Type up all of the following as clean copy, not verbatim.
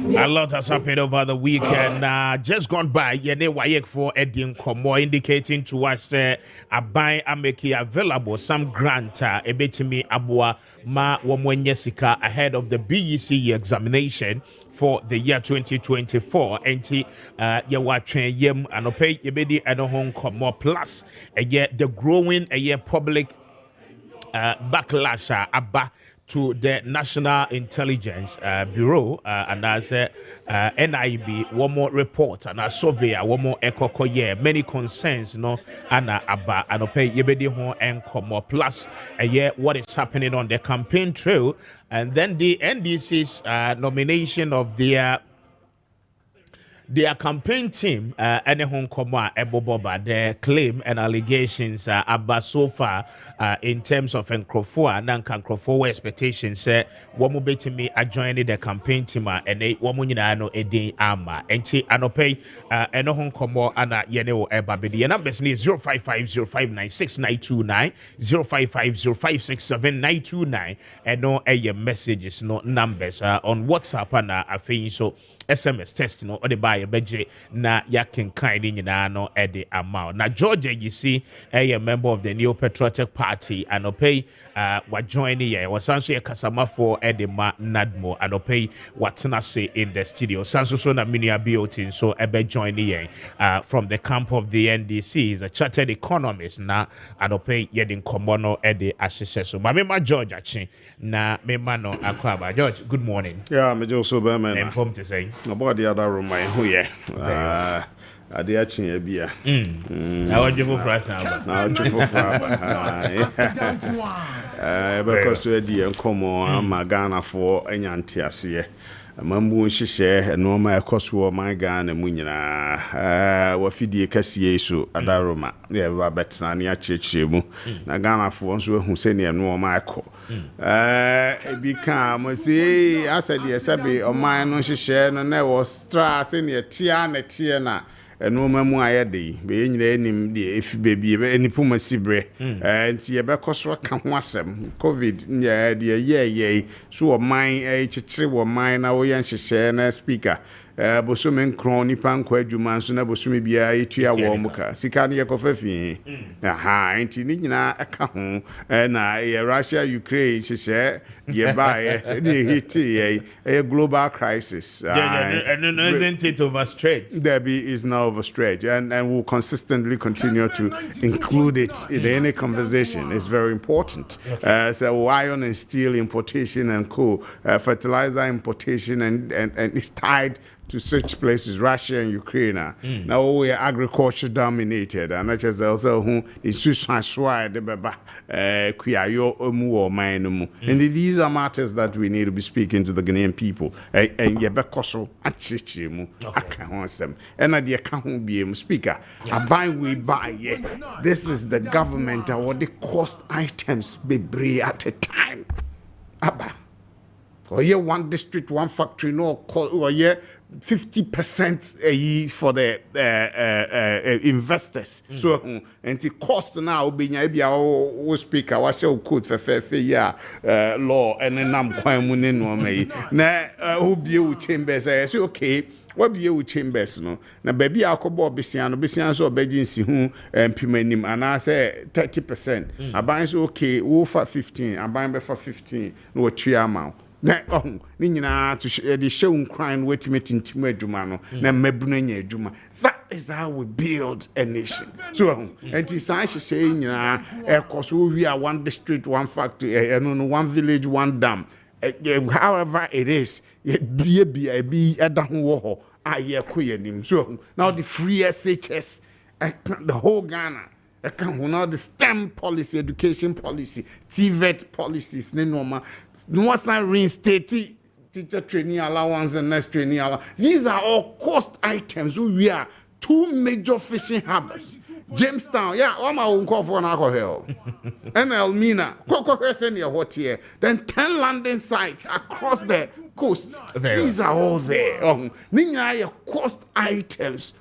A lot has happened over the weekend. Just gone by, Yene Wayek for Edin Komo, indicating to us Abai Ameki available some grant ebetimi abua ma wamwenyesika ahead of the BEC examination for the year 2024. Enti yawatwen yem anope yebedi enohon komo plus the growing public backlash abba to the National Intelligence Bureau and as NIB one more report and a survey one more ekokoye many concerns and abba and pay yebedi ho enkomo plus what is happening on the campaign trail, and then the NDC's nomination of their campaign team, the claim and allegations about so far in terms of Nkrofo and Nkrofo expectations. Womu betimi joining the campaign team and a woman no edi ama. Enti anope enohon komo ana yeneo ebabidi. Your numbers ni 0550596929, 0550567929, and no messages, no numbers on WhatsApp and a so SMS test or the buyer budget na yakin kind in no eddy amount. Now Georgia, you see, a member of the Neo Patriotic Party and pay what joining here was actually a Kasama for Edema Nadmo and pay what say in the studio. Sanso na minia built so ebe joining here from the camp of the NDC is a chartered economist na and pay yedin komono eddy ashes. So my George actually na me mano akwaba. George, good morning. Yeah, me just so man. I'm home to say. About the other room, who yeah. I did actually be a. I want you for us now. Because we're the uncommon Magana for any antiasia. Mambu share and no my cost for my gun and munina. Wafidi Cassiesu, Adaroma, the Betania Chichimu, Nagana for who send you no my call. It become, see, I said, yes, I be on mine, no share, no never strass in your tiana. And no mamma day, being the enemy, if baby, any puma sibre, and see a becoswa come wasem, COVID, yeah, dear, yea, so mine, a chichi or mine, our young share, speaker. Bosumen crony pankwe jumansuna bosumi bia etua wo muka sikani yakofefi aha enti nina aka ho na Russia Ukraine share ye buy say hit a global crisis and isn't it overstretched? Debbie is now overstretched and will consistently continue to include it in any conversation. It's very important. So iron and steel importation and fertilizer importation and it's tied to such places, Russia and Ukraine. Now we are agriculture dominated, and not just also who is Susaswa, the Baba, Kuyayo, Omu, or Mainumu. And these are matters that we need to be speaking to the Ghanaian people. And Yabekoso, Achichimu, Akahonsem, and at the account be a speaker. A buy we buy, this is the government, or the cost items be at a time. Abba. Or yeah, one district, one factory, no, or yeah, 50% for the investors. So, and the cost now being maybe our speaker, what shall code for fair law and then I'm quite money. Now, who be with chambers? I say, okay. What be you chambers no? Na baby alcohol besiano so obedience who pimenim and I say 30%. I buy so okay, for 15, I buy for 15, no 3 amount. Na ninyina to the show crying wait meeting adwuma no na mabuna nya adwuma. That is how we build a nation. So and it's say nyina so we are one district, one factory, one village, one dam. However it is, be adaho wo aye koyanim. So now the free SHS, the whole Ghana, now the STEM policy, education policy, TVET policies, normal. No one's reinstating teacher training allowance and next training allowance. These are all cost items. We are 2 major fishing harbors. Jamestown, yeah, I'm going to call for an alcohol. And Elmina, then 10 landing sites across the coast. These are all there. Cost items.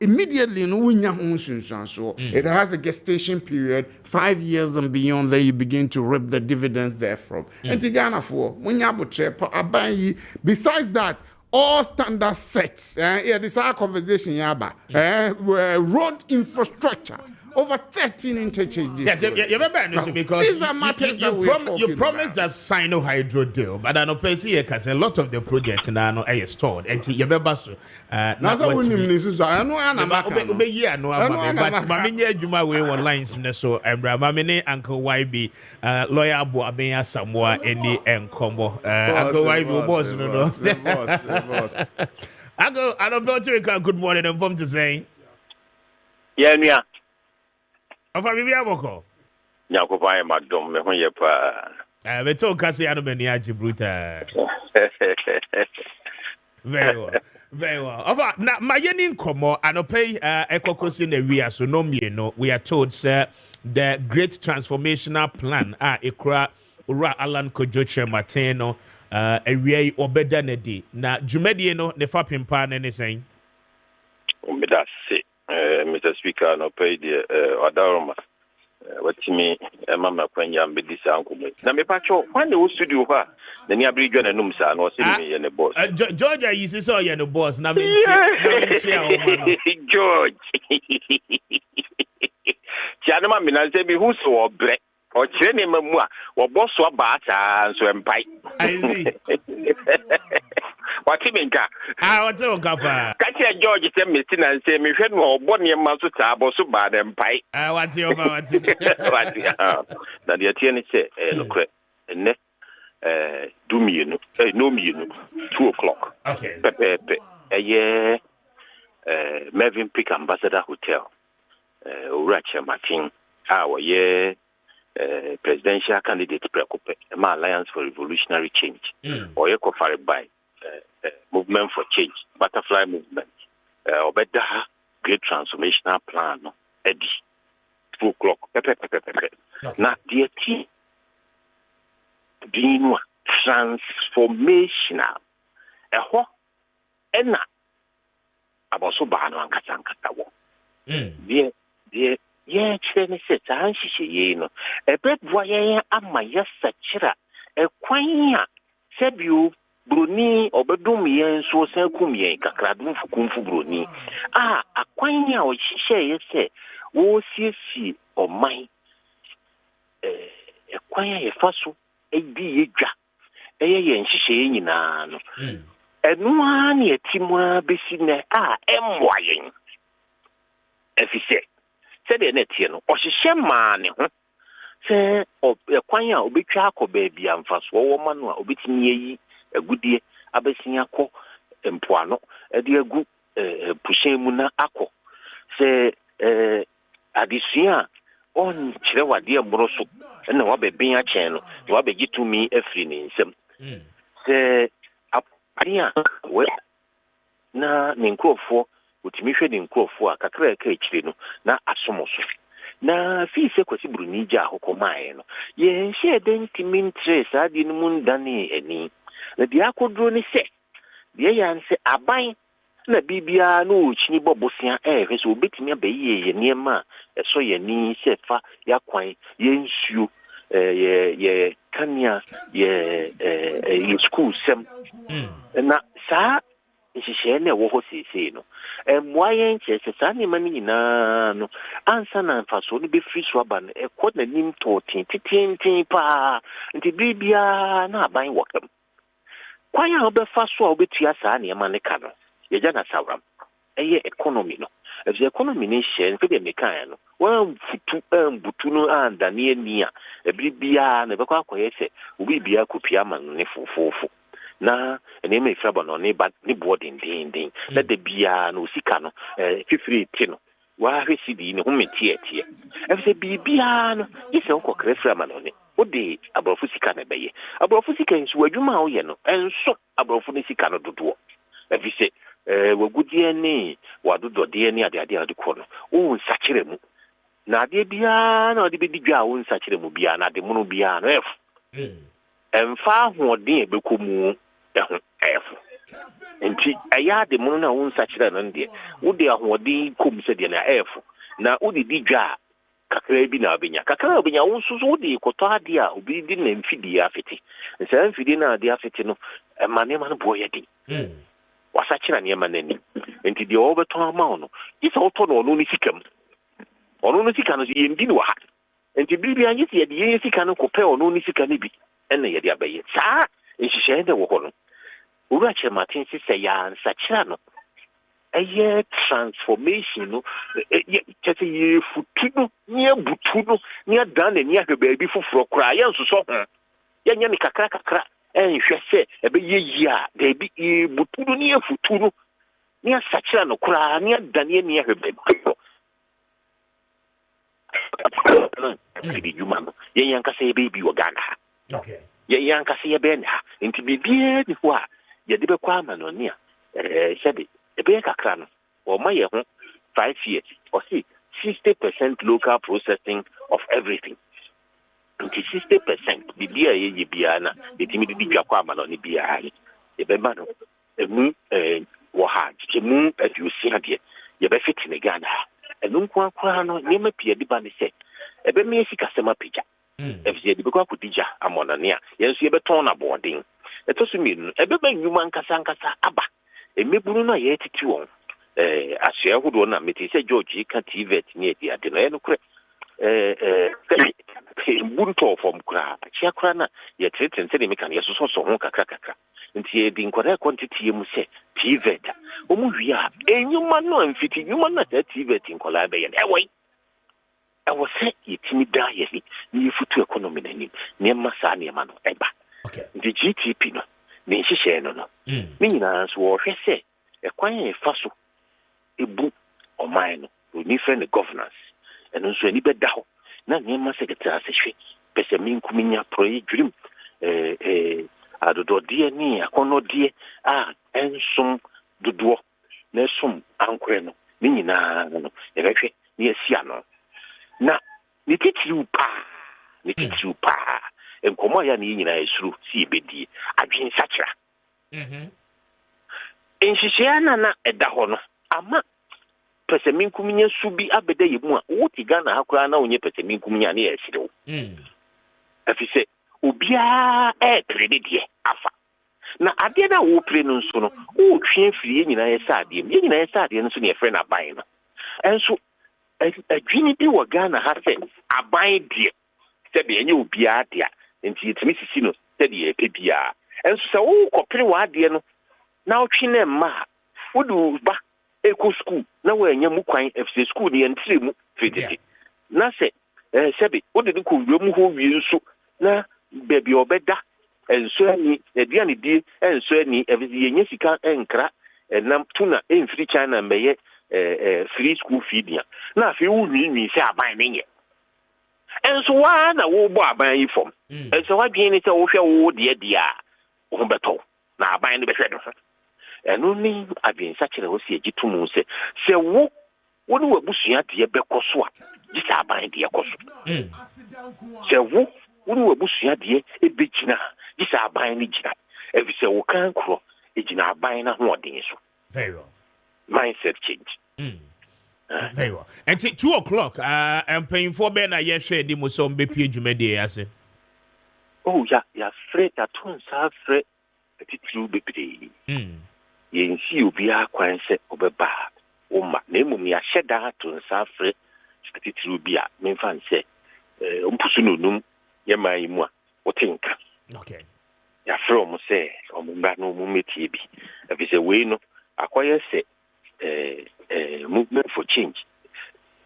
immediately no wunya ho nsunsuanso. It has a gestation period, 5 years and beyond. Then you begin to reap the dividends therefrom. And Ghana for munya abotre aban yi. Besides that, all standard sets. Yeah, this is our conversation. Yaba. Road infrastructure. Over 13 interchanges. Yes, you remember because these are matters you promised that Sino Hydro deal, but I know because a lot of the projects now are stored. And you remember so. That's how we name this. I know I'm not. But Mammy Juma way one lines in the so and Mamine Uncle YB lawyer Abu Abenya Samoa any and combo Uncle YB boss no. I don't know to good morning and from to say. Yeah. Of a Bibiaboko. Yakoba Magdom, me when you pa. We talk Cassie Anumania Gibraltar. Very well. Very well. Of now, my yearning como and pay Ecocos in the Ria, so no me no. We are told, sir, the great transformational plan, Ekra Ura Alan Kojoche Mateno, a way obedanedi. Na Jumedi no, ne fapim pan anything. That's it. Mr. Speaker, no pay the Adaroma. What to me, Mamma Quenya, be this uncle. Now, me pacho, when the studio, then you bring John and Numsa, no sitting in the boss. Georgia, you see, so you're the boss. Now, George. Chanama, Mina, say, me who's so black. Or training memoir, or boss or bata, so empire. I see. What you mean, what's all, Papa? Catch a George, tell me, and say, me, friend, or Bonnie and Masuta, or so bad and pie. What's your what? Now, the attorney said, look, and do me, no me, 2 o'clock. Okay. Yeah, Mervyn Pick Ambassador Hotel, Uracha Martin, our presidential candidate Preoccupy, my Alliance for Revolutionary Change, or co-fired by Movement for Change, Butterfly Movement, or better, Great Transformational Plan, Eddie, 2 o'clock. Now, the team being transformational, a ho, and about so bad on Katankatawa. Yeah, Cheney said, you know, a bed voyeur am my yes, Sachira, a quanya, said you, Bruni, or Bedumi, and so Selcumia, Kakradum for Kumfu Bruni. A quanya, or she say, say, oh, see, or mine. A quanya, a fossil, a deja, and she say, in an. And one year, Timwa, Bessina, M. If he said. Said the net here, or she share money, say, or a quanya, or be charcoal baby, and fast woman, or bit near a good dear, Abessiaco, and Puano, a dear good Pushamuna Acco. Say, Adisia, on Chilewa dear Brosso, and no be being a channel, to be to me a free name. Say, Apia, well, na Ninko for. Which me in crop for a cacre cage, na asomoso. Na fee sequence Brunija Hocomaino. Ye, she didn't mean trace, I didn't moon Danny any. The Diaco drone say, the Ayan say, I buy na Bibia no Chinibobosia air, who beat me a bay near ma, a so ye knee, say, fa, yaquine, yen shoe, ye, Kanya, ye, school, some. And that, sir. She share what he say no. And why ain't she any money no answer and fast only be free swaban a quote the name to tin pa and the bibia na buying work them. Why I'll be fast so be to any money cano. Ye jana sauram. A economy no. If the economy nation for the mecano, well, butuno and Daniel a bibia never quite say, we be a copiaman nefu. Na ene me fraba no ne ba ne boarding ding let the bia no sika no fifiri ti no wa hwesi di ne ho metie tie e se bibia no ise ko krefra ma no ne o de abrofu sika na beye abrofu sika nsu wadwuma o ye no enso abrofu ne sika no dodo e se wagudie ne wadodo de ne ade ko no o nsakire mu na ade bia na ode be didwa o nsakire mu bia na ade mu no bia no emfa hoden ebekomu Enti aya de mu na wo nsachira no de wo de ahodi kom se de na efo na wo de didwa kakra bi na abenya kakra abenya wo nso wo de koto ade a obi di na mfidi afeti nsa mfidi na ade afeti no mane man boye di wasachira ne ma nani enti de obeto ama no isa oto no no ni sikam ono no sika no yemdi no ha enti bibia anyi se de yen sika no kopɛ ono ni sika ne bi enne ye de abaye saa nhihye de wo ho no ura chematin si se ya nsachira no eye transformation no chete ye futu no ne butu no ne dan ne ahwe baabi foforo kra ye nsoso ho ye nya ne kakra enhwe se ebe ye yi a da bi butu no ne futu no ne asachira no kra ne dan ne ahwe baabi di juma ye yanka se ebe bi wo Ghana okay ye yanka se ye be na nti bibie ni ho a ye de be kwa ma no ne sebe ebe kakra no o ma ye ho 5 years or see 60% local processing of everything. 60% bibia ye bia na etimi di dwa kwa ma no ne bia ye be ma no emu wo ha chemu adusi ade ye be fit ne Ghana enu kwa kwa no ne ma pia di ba ne se ebe me sika sema pija efie di be kwa kudija amona ne a ye nso ye be ton na boarding etosu mi no ebe ba nyuma nkasa aba emeburu na ye titi won asua hodo na meti se George ka TVET ne di ade no e no kure bunto from kura chia kura na ye treten se de me kan ye so ho kakra nti e di nkora quantity mu se TVET o mu wi a enyuma no amfiti nyuma na TVET nkola be ye ewoi ewo se yitimi da ye ni futu economy na ni ne masa ne ma no eba nti GTP no ne nhihye no me nyina so wo hwe se ekwan ye fa so ebu oman no oni friend governance eno nso ani beda ho na nyema secretary asehwe pese minkuminya project dream adodo de ni akono de ensom dodo na som ankore no ni nyina no yebehwe ni asia no na ni titiru pa enkomo ya ni nyina esuru si ebedi adwen sachira enhihye na eda ho no ama pese minkuminya subi abeda yemu a wuti Ghana hakura na onye pese minkuminya na yesirewo afise obia credit afa na ade na wo pre no nso no wo twe firi nyina yesa ade nyina yesa ade no so ne friend aban no enso adwini bi wo Ghana ha se aban die se be enye obia ade a nti yetimi sisi no se de ye pebia enso se wo kopere wa ade no na wo twe na ma wodu ba eko school na wo enya mu kwan FC school ne entire mu fediti na se sebe wo de ko wiemu ho wie nso na baby obeda enso ani aduane die enso ani evizi yenye sika enkra enam tuna enfiri China mbeye free school feed ya na afi wo nwi se aban nenye enso wa na wo bo aban yi fom enso wa dwen ni se wo hwe wo de a wo beto na aban ne behwe do eno ni adwensa kire wo se agitumu se wo ni wabusua de bekoso a gisa aban de ekoso se wo ni wabusua de ebegina gisa aban ni gina evi se wo kan kro egina aban na ho odin so very well mindset change very well and 2 o'clock I'm paying for ben na ye hwe di mo so mbepie dwumade ase oh ya fret atun sa fret titru bepede yensi obi akwan se obeba oma na emum ya hyeda to nsafre titiri obi a memfa nse ompusu nonum ye mai mu a wotenka okay ya from se omumba no mumetie bi afise we no akoye se movement for change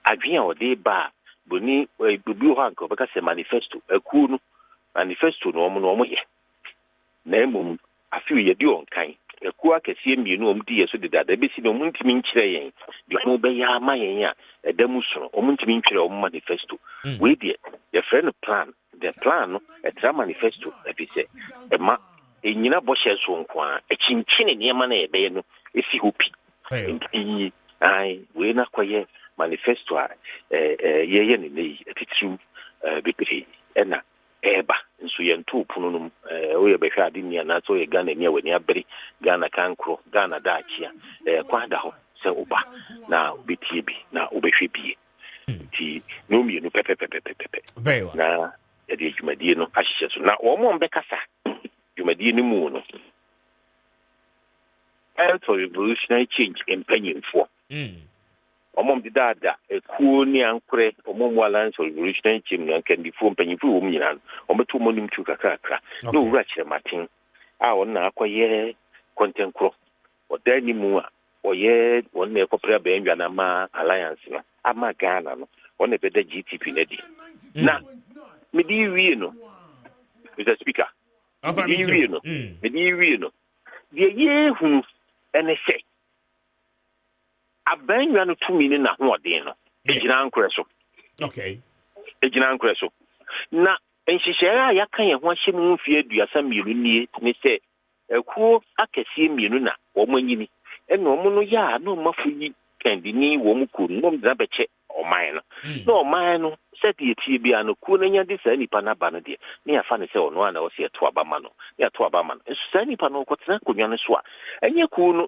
adwen o de ba boni bibi ho anko beka se manifesto aku no manifesto no omo ye na emum afi ye di onkan ekuwa kese mienu omdi yeso de dada besi no muntimi nkyere yen de mo be ya ma yen a edamu so omuntimi nkyere o manifesto we de the friend plan the plan no etra manifesto ebise ema enyina bo hye so nko a ekinkyene niema na ebe no esi hopi nti ai we na kwaye manifesto a ye ne nei etitru bibiri ena eba nso so yentu pununum we be hwa ade nia na so ye Ghana nia wani abere Ghana kankro Ghana daachia kwanda ho se oba na obetie bi na obehwe bie ti no mi no pepe very well na e de dwumadie no ahyehyɛ so na wo mo mbekasa dwumadie no mu no for revolutionary change in Penyinfo. Omom di dada ekuo ni ankure omom alliance for revolutionary change and can defo Penyinfo wo nyina ometo monim tu kakra no wura kire matin a wonna akoye content kro odani mu a oye wonna ekopra ba enwa na ma alliance no ama Ghana no wonna beda GTP na di na medi wie no Mr. Speaker medi wie no die ye hunu ene se abanwa no tumi ni na hoɔden no ejina ankure so okay ejina ankure so na nhyehyɛ a yaka yɛ ho ahyɛ mu mfie aduasa mmienu nie ne sɛ ekuo akɛseɛ mmienu na wɔn anyini ɛna wɔn no yɛ a na wɔn afo yi kandini wɔn kuo no wɔn dza bɛkyɛ ɔman no na ɔman no sɛ deɛ tie bia no kuo no nya de saa nipa na ba no deɛ ne yɛfa ne sɛ ɔno a na wɔsɛ ɛto aba ma no ne yɛto aba ma no nso saa nipa no kɔtena akonnwa no so a ɛnyɛ kuo no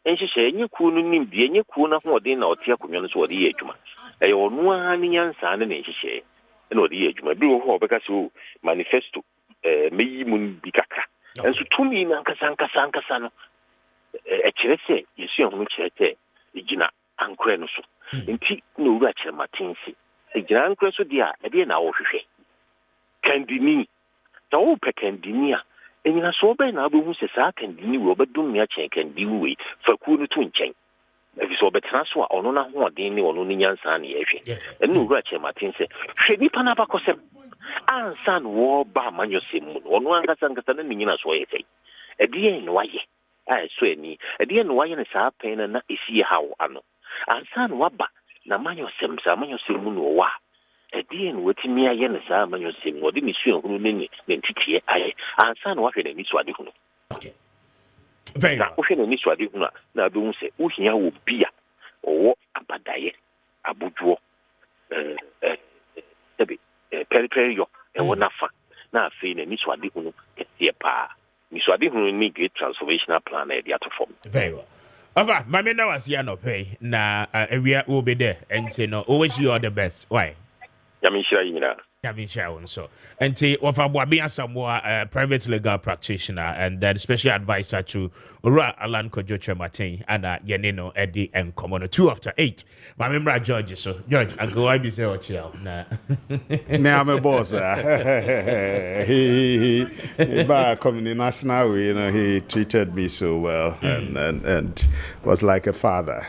nhyehyɛ ɛnyɛ kuo no nim deɛ ɛnyɛ kuo no ahoɔden na ɔte akonnwa no so ɔde yɛ adwuma ɛyɛ ɔno a ne nyansa ne nhyehyɛ ɛna ɔde yɛ adwuma bi wɔ hɔ a ɔbɛka sɛ o manifesto meyi mu bi kakra nso tumi no ankasa no ɛkyerɛ sɛ yɛsua ho no kyerɛ sɛ ɛgyina ankorɛ no so nti na owura kyerɛ matensi ɛgyina ankorɛ so deɛ a ɛdeɛ na wɔhwehwɛ kandini sɛ wopɛ kandini a ɛnyina so ɔbɛn na abɛhu sɛ saa kandini wei ɔbɛdom me akyɛn kandini wei fa kuo no to nkyɛn ɛfi sɛ ɔbɛtena so a ɔno no ahoɔden ne ɔno no nyansa ne yɛhwɛ ɛno na owura kyerɛ maten sɛ hwɛ nipa no abakɔsɛm ansa no wɔba amanyɔsɛm mu no ɔno ankasa na ne nyina so ɔyɛ sɛi ɛdeɛ ne wayɛ a ɛso ani ɛdeɛ ne wayɛ ne saa pɛn no na ɛsi haw ano ansa no waba na amanyɔsɛm saa amanyɔsɛm mu no ɔwɔ a ɛdeɛ no watumi ayɛ ne saa amanyɔsɛm mu ɔde ne suahunu ne ntiteɛ ayɛ ansa no wahwɛ n'ani so ade hunu na wohwɛ n'ani so ade hunu a na abɛhu sɛ wohia wɔ bi a ɔwɔ abadaeɛ abodwoɔ pɛrepɛreyɔ ɛwɔ nafa na afei n'ani so ade hunu kɛseɛ paa ni so ade hunu ne great transformational plan na ɛde ato fam very well Ava, my men was here no pay. Na we will be there and say no. Always you are the best. Why? Yamisha yina. Yamisha so. And say Wafa being some more private legal practitioner and then special advisor to Ura Alan Kojo Martin and Yanino Eddie and Commoner 2 after 8. My member George so George I go I be say what you nah. Now I'm a boss. He back coming in national way, you know, he treated me so well and was like a father.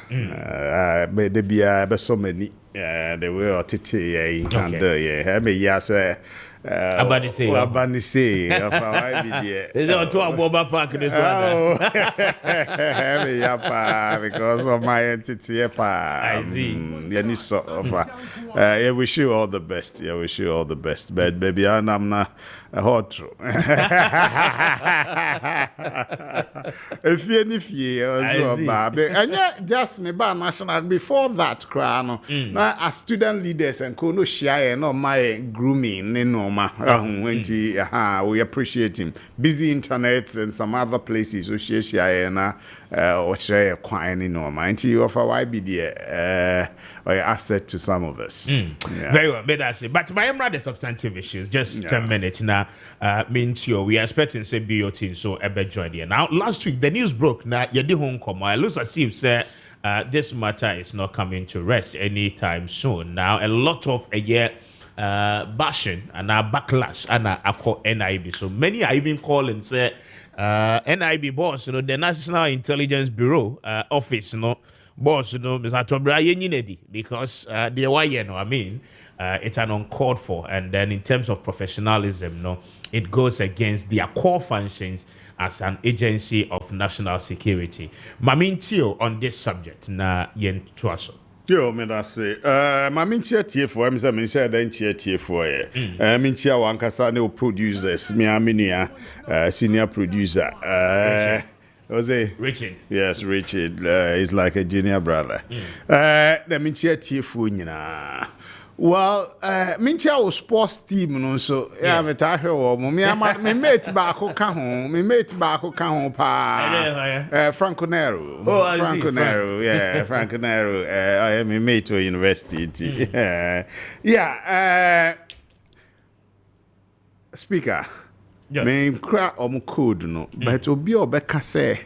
Made be so many the way or titi and yeah, me yes Abani say if I be there. Is it to a Boba Park this one? Because of my entity I see. Any sort of yeah, wish you all the best. Yeah, wish you all the best. But baby, I'm not a hot true. If you and yet just me by national before that crown. Now as student leaders and kono share no my grooming no we appreciate him. Busy internet and some other places we share na or share quine no mind you of our IBD asset to some of us. Very well, but that's it. But my rather substantive issues, just 10 minutes now. Means we are expecting say BOT so ebe join here. Now last week the news broke na yedi home come. It looks as if say this matter is not coming to rest anytime soon. Now a lot of a year bashing and a backlash and I call NIB. So many are even calling say NIB boss, you know, the National Intelligence Bureau office, you know, boss, you know, Mr. Tobra Yenedi, because the why you know, I mean, it's an uncalled for, and then in terms of professionalism, no, it goes against their core functions as an agency of national security. Mamintio on this subject na yen tuaso. Yo, me da say, mamintia tie for me say me say dan tie for ye. Mintia wankasa ne producers, me aminia senior producer. Was it Richard? Yes, Richard. He's like a junior brother. The mintia tie for nyina. Well, mincha was sports team no so yeah me ta hwe me mate back ka ho me mate back ka ho pa Franco Nero Franco Nero yeah Franco Nero I am me mate to university yeah speaker me cra code no but obi obeka say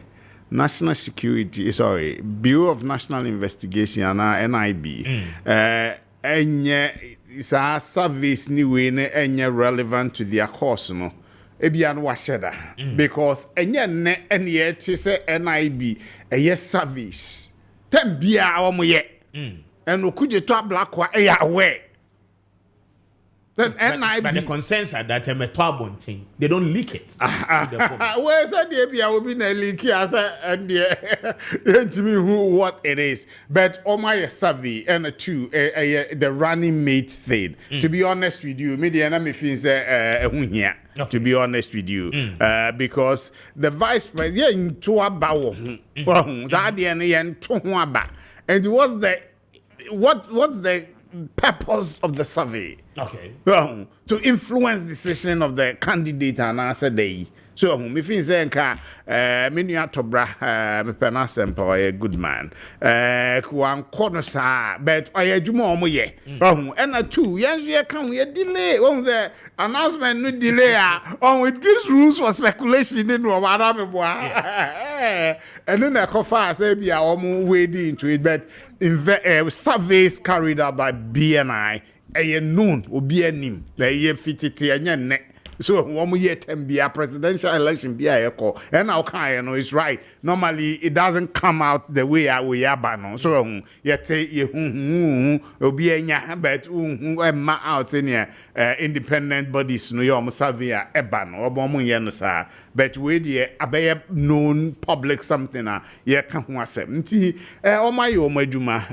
National Security sorry Bureau of National Investigation and NIB enye sa service ni we ne enye relevant to their course no ebia no washeda because enye ne ene ye ti se NIB eye service tem bia omo ye eno kuje to ablakwa eya aware then NIB but the concerns are that thing they don't leak it where said the bia will be na leak as and what it is but my survey and two the running mate thing to be honest with you media na me feel say here to be honest with you because the vice president into about and what's the purpose of the survey? Okay. To influence decision of the candidate and answer day. So me feel say nka me nua tobra me pena sempo a good man. Kwan kono sa but oya dwuma omo ye. And two yenso kan we delay. Won say announcement no delay it gives rules for speculation in no mara me boa. And then kofa say bia omo wade into it but surveys carried out by BNI known obi anim na fitete anya ne so one year be presidential election be a call and now kind know it's right normally it doesn't come out the way we are no so yet obi anya but ma out in independent bodies no your survey eba no obo ye no sa but we dey abey known public something ye ka ho asem nti o my o madwuma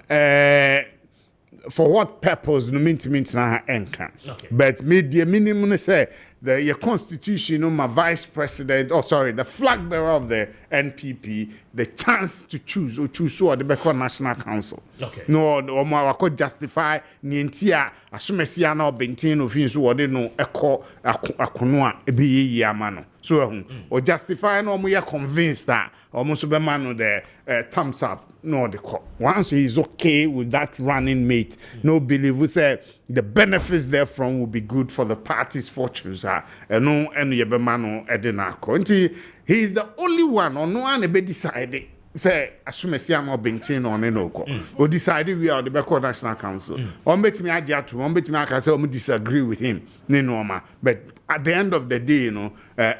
for what purpose no mean na enka but media minimum say the constitution my vice president the flag bearer of the NPP the chance to choose or the Beko National Council no or could justify nientia asumesi na obintin ofin so wode no eko akono a ebi yamano so or justify no mo convinced that almost be man no the thumbs up no the call once he's okay with that running mate no believe we say the benefits therefrom will be good for the party's fortunes and ye be man no edinako nti he's the only one or no one be decided say asumesi am obintin on no ko o decide we are the Beko National Council on betimi agya to on betimi aka say o disagree with him ne normal but at the end of the day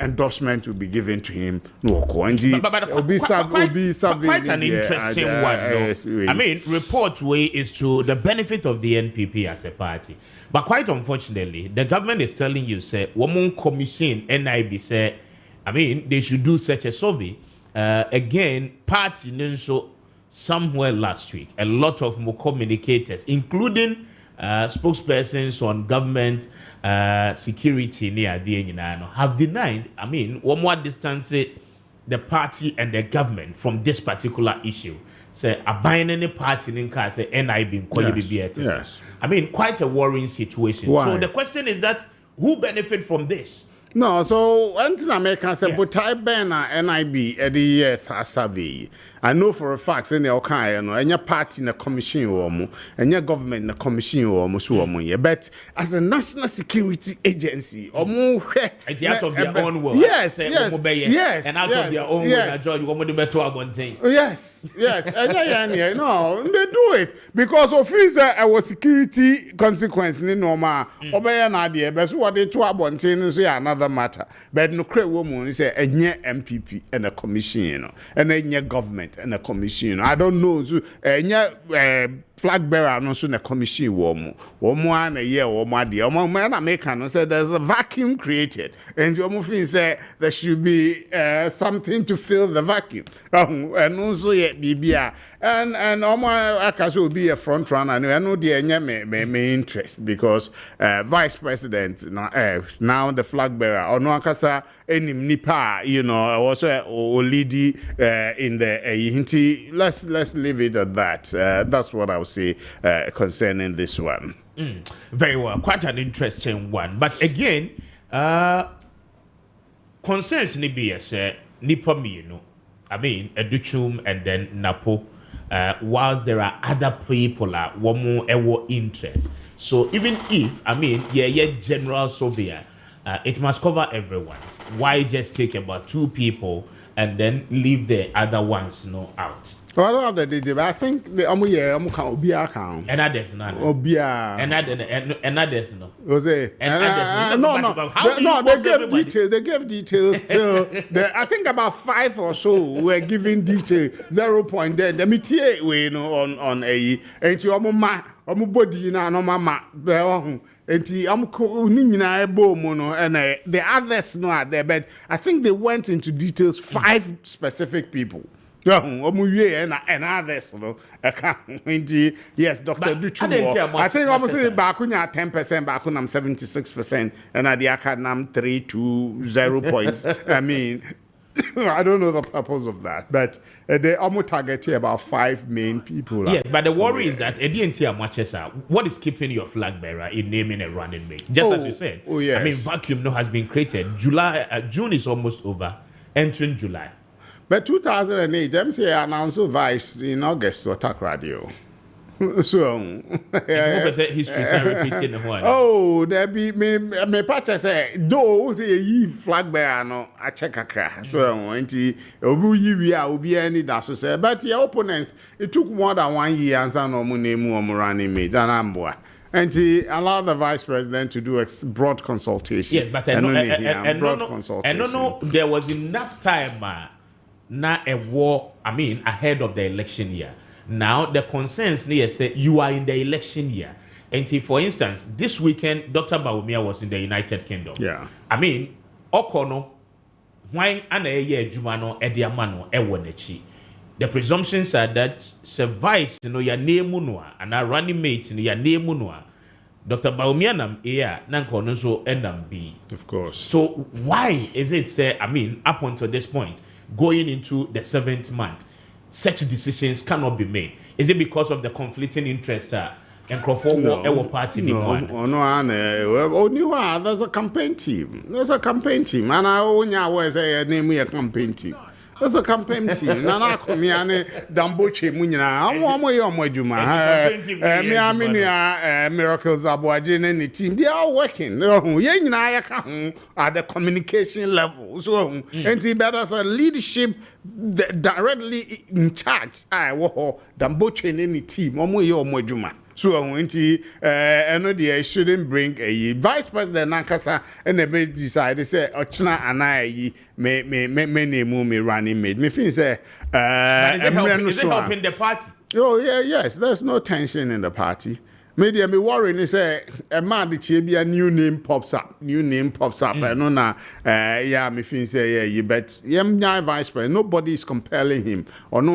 endorsement will be given to him no ko and quite an interesting one no? I mean report way is to the benefit of the NPP as a party but quite unfortunately the government is telling you say woman commission NIB say I mean they should do such a survey. Again, party so somewhere last week, a lot of more communicators, including spokespersons on government security near the have denied. I mean, one more distance the party and the government from this particular issue. Say a buying any party in car say NIB yes. I mean, quite a worrying situation. Why? So the question is that who benefit from this? No, so until American said, but I ban NIB at the years survey. I know for a fact, in the okay, and your party in a commission or and your government in a commission or but as a national security agency, or more, it's out of their own world. Yes, and out of their own world, you want to better one thing. Yes, and no, they do it because of his our security consequence, normal, obey an idea, but what they to one thing is another matter. But no create woman is a MPP and a commission, and a government. And a commission. I don't know. So, flag bearer no so na commission woman a year or my dear man American said there's a vacuum created and you feel say there should be something to fill the vacuum and also yet bibia and akaso will be a front runner and I know the me interest because vice president now the flag bearer or no akasa enim nipa also lady in the let's leave it at that. That's what I would say concerning this one. Very well, quite an interesting one. But again, concerns ni be say nipa me, I mean, Educhum and then Napo. Whilst there are other people that want more interest. So even if, I mean, general survey, it must cover everyone. Why just take about 2 people and then leave the other ones out? Well, I don't have the detail, but I think the Obia account. And others, none. Obia. And others, no. Was it? No, they gave details till I think about 5 or so were giving detail 0 point there. The metie we on a and to body na no mama enti ni nyina ebo mu no and the others no are there, but I think they went into details 5 specific people. And others, yes, Dr. Duchu. I think almost Bakunya 10%, Bakunam 76%, and Adiakanam 3 to 0 points. I mean, I don't know the purpose of that, but they almost target about 5 main people. Yes, but the worry is that what is keeping your flag bearer in naming a running mate? Just as you said. Oh, yes. I mean, vacuum has been created. June is almost over, entering July. But 2008, MCA announced Vice in August to attack radio. So, history is repeating the one. Oh, there be me patch say those ye flag bearer no I check a crash. So, anti obi any that so say, but your opponents it took more than 1 year and no name running mate and amboa. And he allowed the vice president to do a broad consultation. Yes, but consultation. There was enough time. Now a war, I mean, ahead of the election year. Now the concerns near say you are in the election year. And for instance, this weekend, Dr. Bawumia was in the United Kingdom. Yeah. I mean, Okono, why an a year Jumano, Ediamano, Ewonechi. The presumptions are that vice, your name munua, and our running mate, your name munua. Dr. Bawumia nam A, Nanko so Endam B. Of course. So why is it say, I mean, up until this point, going into the 7th month, such decisions cannot be made? Is it because of the conflicting interests and party? No, there's a campaign team. And I only always say name me a campaign team. There's a campaign team. Nana Komiane Damboche Munina. I'm way on my Juma. Miracles Abuajin and the team. They are working. Yen at the communication level. So, and better a leadership directly in charge. I will Damboche and any team. Omo my Juma. So I know they shouldn't bring a vice president Nankasa and they decide to say Ochna and I me running made. Me feel say is it helping the party? Oh yeah, yes. There's no tension in the party. Media be worrying is a man the new name pops up. I know now me feel say you bet vice president nobody is compelling him or no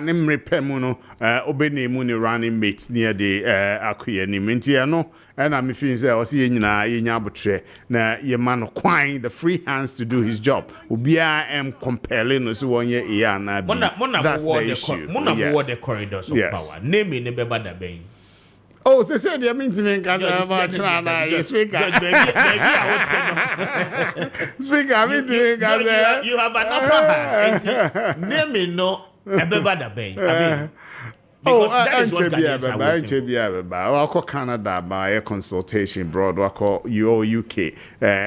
name repemuno obey money running mates near the Akuya name no and I'm feeling say see butre na your man quine the free hands to do his job ubia compelling us 1 year na that's the issue. The corridors of power name in the beba da. Oh, they said you mean to me because about China, speaker. Speaker, I mean to you have an upper hand. Name me no everybody bay. I mean, because that is what I call Canada by a consultation broad. I call UK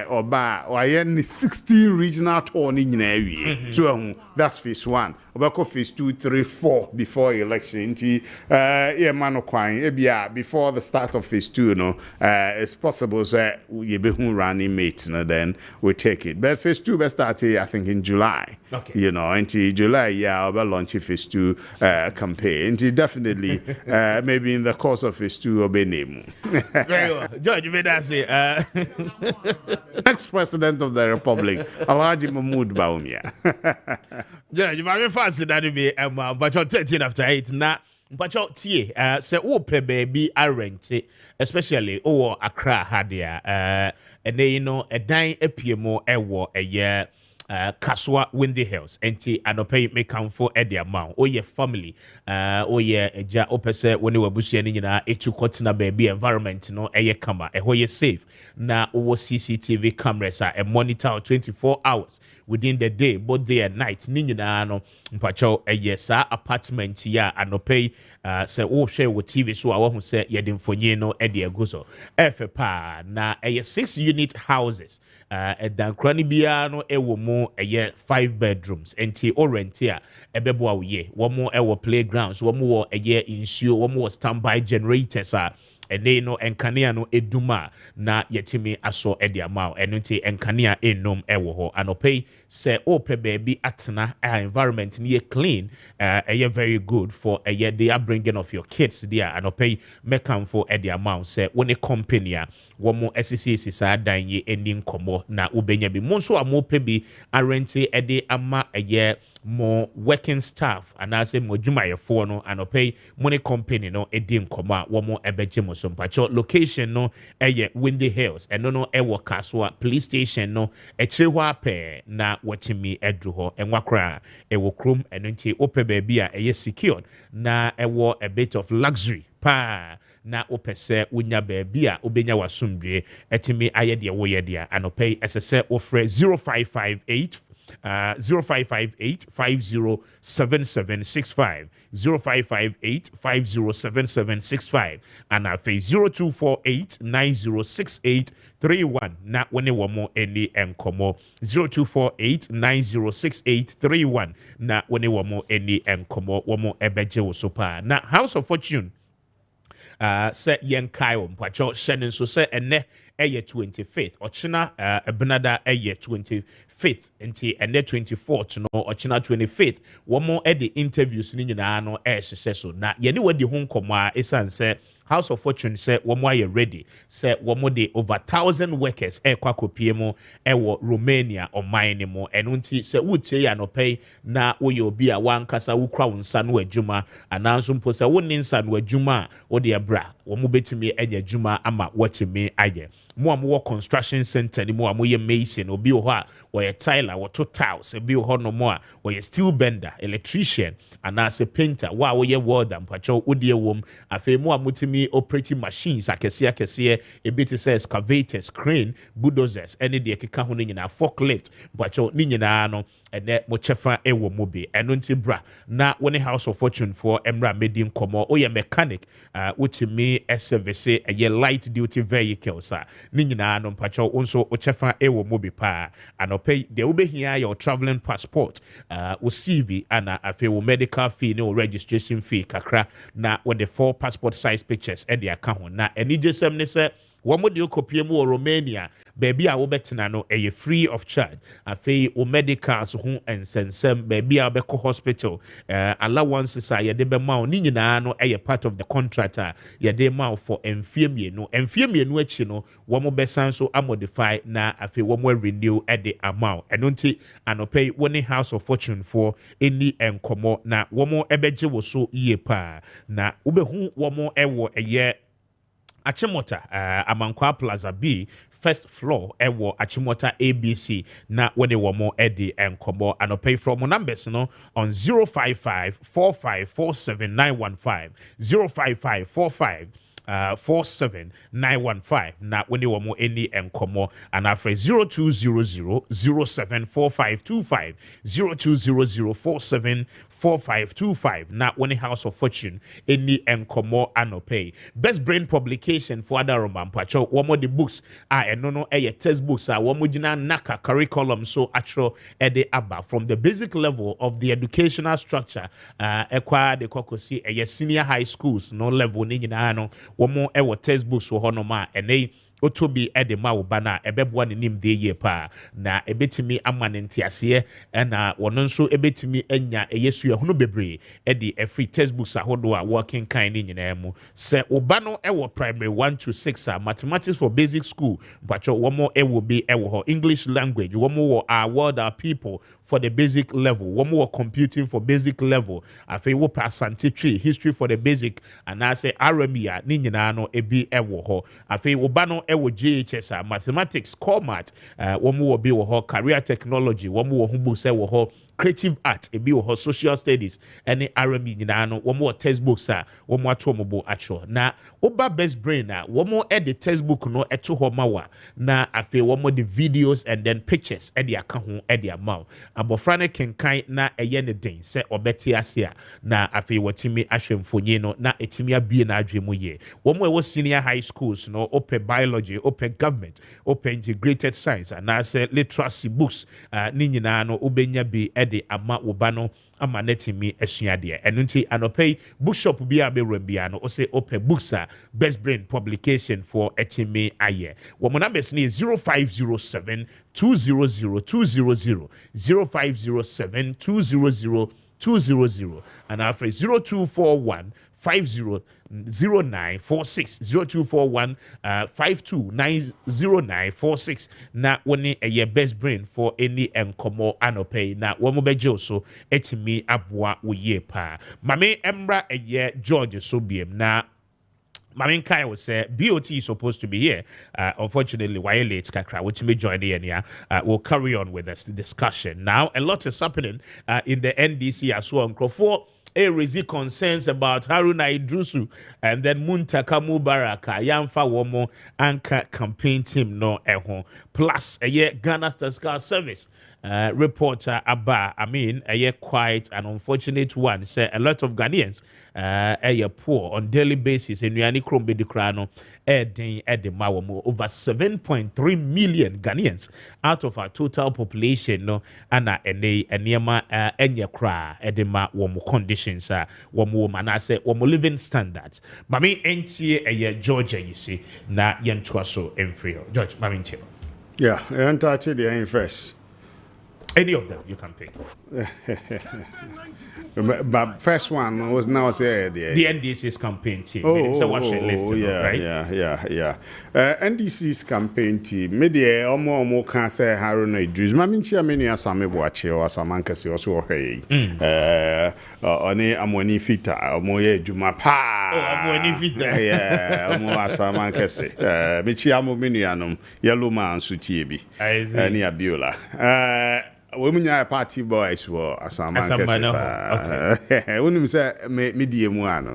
or by 16 regional tour in area. So that's phase 1. Obako phase 2, 3, 4 before election. Before the start of phase 2, it's possible that we be running mates, then we take it. But phase 2 will start, I think, in July. Okay. Until July, I'll launch phase 2 campaign. Definitely, maybe in the course of phase 2, will be named. Very well. George, you may say, next president of the Republic, Alhaji Mahmoud Bawumia. George, you might be fast that be but you're 13 after 8 now. But you're tie, say, oh, baby, I rent it, especially Accra Hadia, and they a dine a PMO a war a year. Kaswa Windy Hills enti anope make am for e dia ma o ye family ye eja opese woni wabusu ni nyina etu kotina baby environment no eye kama ho ye safe na owo CCTV cameras a monitor 24 hours within the day both day and night ni nyina no mpacho eye sa apartment ya anope se wo hwe wo TV so a wo hu se ye demfonye no e de aguso efe pa na eye 6 unit houses dan krani bia no ewo mu eye 5 bedrooms enti orientia ebebo awoye wo mu ewo playgrounds wo mu wo eye insuo wo mu wo standby generators ene no enkanea no eduma na yetimi aso ede amao eno nti enkanea enom ewo ho anopei se ope baby atena environment ni clean very good for they are bringing of your kids there anopei mekam for ede amao se woni company a wo mo SCC sa dan ye eni nkomo na ubenya bi monso amope bi arente ede ama more working staff and I say mo dwumayefo no anopei money company no edi nkoma wo mo ebeje mo so mpacho location no Windy Hills eno no ewo Kaswa police station no echire ho ape na watimi edru ho enwakra ewo krom eno nti ope baby a secured na ewo a bit of luxury pa na opese unya baby a obenya wasumdwe etimi ayede wo yede anopei esese ofre 0558 0558 507765 0558 507765 and I face 0248 906831 na wone womo eni enkomo 0248 906831 na wone womo eni enkomo womo ebeje wo sopa na House of Fortune se yenkai mpacho shenin so se ene 25th ochina benada 25th nti ene 24th no ochina 25th womo the interviews ni nyina no hyehyɛ so na yene wadi ho nkɔmɔ esanse House of Fortune say womo are ready say womo de over 1,000 workers kwa kopie mu ewo Romania ɔman ne mu eno nti say wutie ya no pay na woyɛ obi a wankasa wukra wonsa no adwuma ananso mpo say wonni nsa no adwuma wo de bra womo betumi anya adwuma ama watimi ayɛ mo amwo construction center ni mo amoyɛ mason obi ho a wɔyɛ tiler wɔto tiles obi ho no mo a wɔyɛ steel bender electrician anase painter wa wɔyɛ welder mpacho odie wom afei mo amutimi operating machines akɛse ebiti say excavators crane bulldozers any de keka ho nyina forklift mpacho ni nyina no ene mo chefa ewo mo bi eno nti bra na woni House of Fortune for emra medi nkomo oyɛ mechanic utimi service light duty vehicles ni nyina no mpacho onso o chefa ewo mo bi pa anopay de obehia your traveling passport o CV ana afi wo medical fee no registration fee kakra na with the 4 passport size pictures e de aka ho na eni jesem ne se womo de okopie mu Romania baby a wo betena no free of charge afei o medicals ho ensensem baby a be hospital allowances a ye de be ma ni nyina no part of the contractor ye de ma for emfiemienu achi no womo besan so amodify na afei womo renew the amount eno nti anopay woni House of Fortune for any enkomo na womo ebeje wo so iye pa na ubehu womo ewo Achimota Amankwa Plaza B first floor ewo Achimota ABC na when they were more Eddie and Kobo and pay from numbers no on 055 4547915 055 45 47915 na when you were more any and komo and after 0200074525 0200474525 na when House of Fortune any and komo anope best brain publication for other roman pacho one more the books no textbooks one more jina naka curriculum so actual ede aba from the basic level of the educational structure ekwa de kokosi senior high schools no level ni nyina no womo ewo textbooks wo hono ma ene otobi edema wo bana ebeboa ne nim de ye pa na ebetimi amanenti ase na wono nso ebetimi anya eyesu ehunu bebre ede free textbooks ahodo a working kind ni nyina mu se oba no ewo primary 1 to 6 mathematics for basic school bacho womo ewo bi ewo ho English language womo wo our world our people for the basic level womo wo computing for basic level afei wo percentage history for the basic and I say RME ni nyina no ebi ewo ho afei oba no ewo JHS mathematics core math womo wo bi wo ho career technology womo wo hubu se wo ho creative art ebi wo ho social studies any RME nyina no womo textbooks womo ato mo acho na oba best brain womo the textbook no eto ho mawa na afi womo the videos and then pictures e de aka ho e de amaw abofra ne kenkan na eye ne den se obeti ase na afi watimi ahwe mfonyi no na etimi abie na adwe mu ye womo ewo senior high schools no open biology open government open integrated science and as literacy books ni nyina no obenya bi de ama woba no ama netimi esuade enunti anopay bookshop bia be rembia no o say open books best brain publication for etimi aye wo mo numbers ni 0507 200 200 0507 200 200 and after 0241 500946 0241 529096 na woni eye best brain for any enkomo anopay na womo bejo so etimi aboa wo ye pa mame embra eye George so biem na Mamin Kai would say BOT is supposed to be here. Unfortunately, while late, Kakra, which may join in here, we'll carry on with us the discussion. Now, a lot is happening in the NDC as well. For raising concerns about Haruna Idrusu and then Muntaka Mubaraka, Yamfa Womo Anchor campaign team no eho. Plus, a year Ghana Statistical Service reporter Abba, a year quite an unfortunate one. Say a lot of Ghanaians poor on daily basis in Yani Krombe de Krano, over 7.3 million Ghanaians out of our total population, no, and Niama Enyakra, Edema, Womo conditions, Womo Manase, Womo living standards. Mami NTA a year Georgia, you see, na Yentwaso Enfrio. George, Mami Tio. Yeah, I entered the first. Any of them you can pick. But first one was now say the NDC's campaign team. Yeah. NDC's campaign team. Media omo can say Haruna Idris. Maminchi many asame boache or asamankasi also hey. Oni amoni fita omoye juma pa. Amoni fita. Yeah, omo asamankasi. Michi amo minianum yellow man sutiebi. Ani abiola. Women are party boys for Asaman. Okay. When you say medium one. Oh,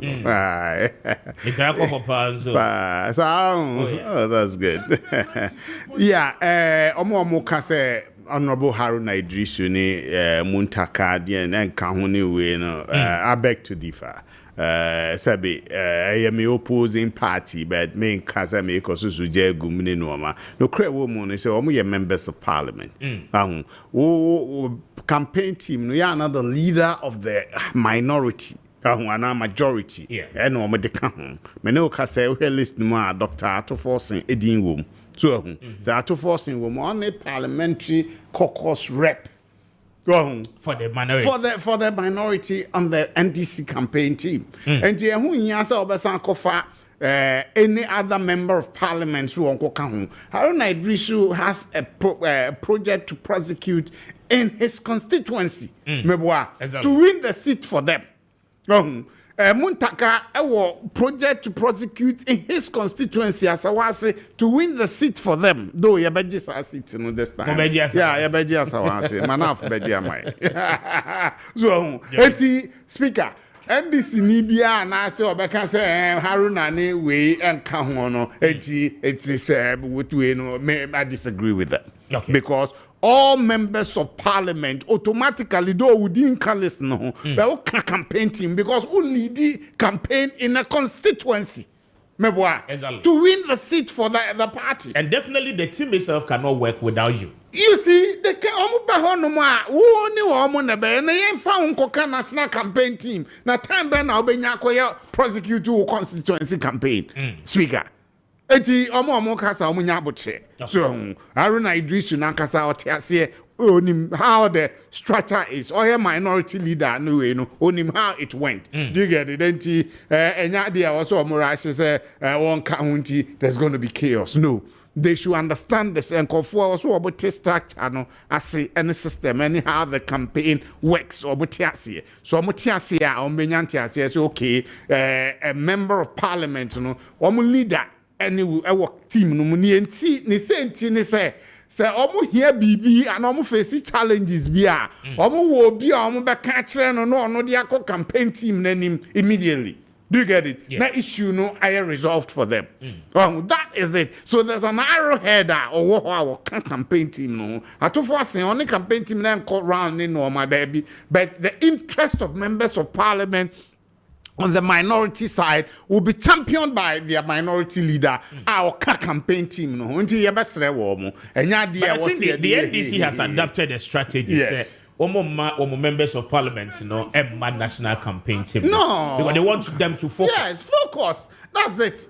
that's good. Yeah, Omo Kase. Honorable Haruna Idrisu ni Muntaka and Kahuni we no I beg to differ. Sabi I am opposing party but me kasa me koso suje gumni no ma no kre wo mu no say omo ye members of parliament campaign team no ya another leader of the minority ana majority and omo de ka ho me no kasa we list no ma Dr. Atoforsen edin wom so so Atoforsen wom on a parliamentary caucus rep for the minority for the minority on the NDC campaign team. And who yasa obesan kofa any other member of parliament who onko kan. Haruna Idrisu has a project to prosecute in his constituency. To win the seat for them. Muntaka project to prosecute in his constituency as I was to win the seat for them. Though Yabeji seat no this time. Yeah, Yabeji as I was manaf beji amai. So, eti speaker NDC Nibia na se obeka se Haruna ne we enka ho no eti say we no I disagree with that. Okay. Because all members of parliament automatically though we didn't listen no but campaign team because who lead the campaign in a constituency exactly. To win the seat for the party, and definitely the team itself cannot work without you. You see, they can national campaign team. Na time ben na obenya koye prosecute constituency campaign. Speaker. Eti omo kasa omo nya boche. So Haruna Idrisu na kasa otiase onim how the structure is or a minority leader no way no onim how it went. Do you get it? Enti enya dia also omo rush say one county there's going to be chaos. No. They should understand this and conform also about the structure no as any system anyhow the campaign works or butiasi. So mutiasi on benyantiasi say okay a member of parliament no one leader any team no money and see ni say omo here bibi and omo face challenges bia omo wo bia omo be ka kire no de akọ campaign team nanim immediately. Do you get it? Yeah. That issue no I resolved for them. That is it. So there's an arrowhead or our campaign team no. Atofo say only campaign team then call round in normal derby, but the interest of members of parliament on the minority side will be championed by their minority leader. Our campaign team no. Until you best warm. And I think the NDC has adopted a strategy. Yes. Members of parliament, national campaign team. No, because they want them to focus. Yes, focus. That's it.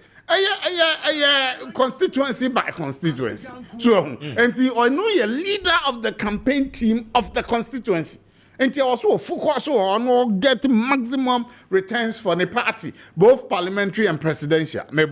Constituency by constituency. So, and I know you're leader of the campaign team of the constituency. And you also focus on get maximum returns for the party, both parliamentary and presidential. And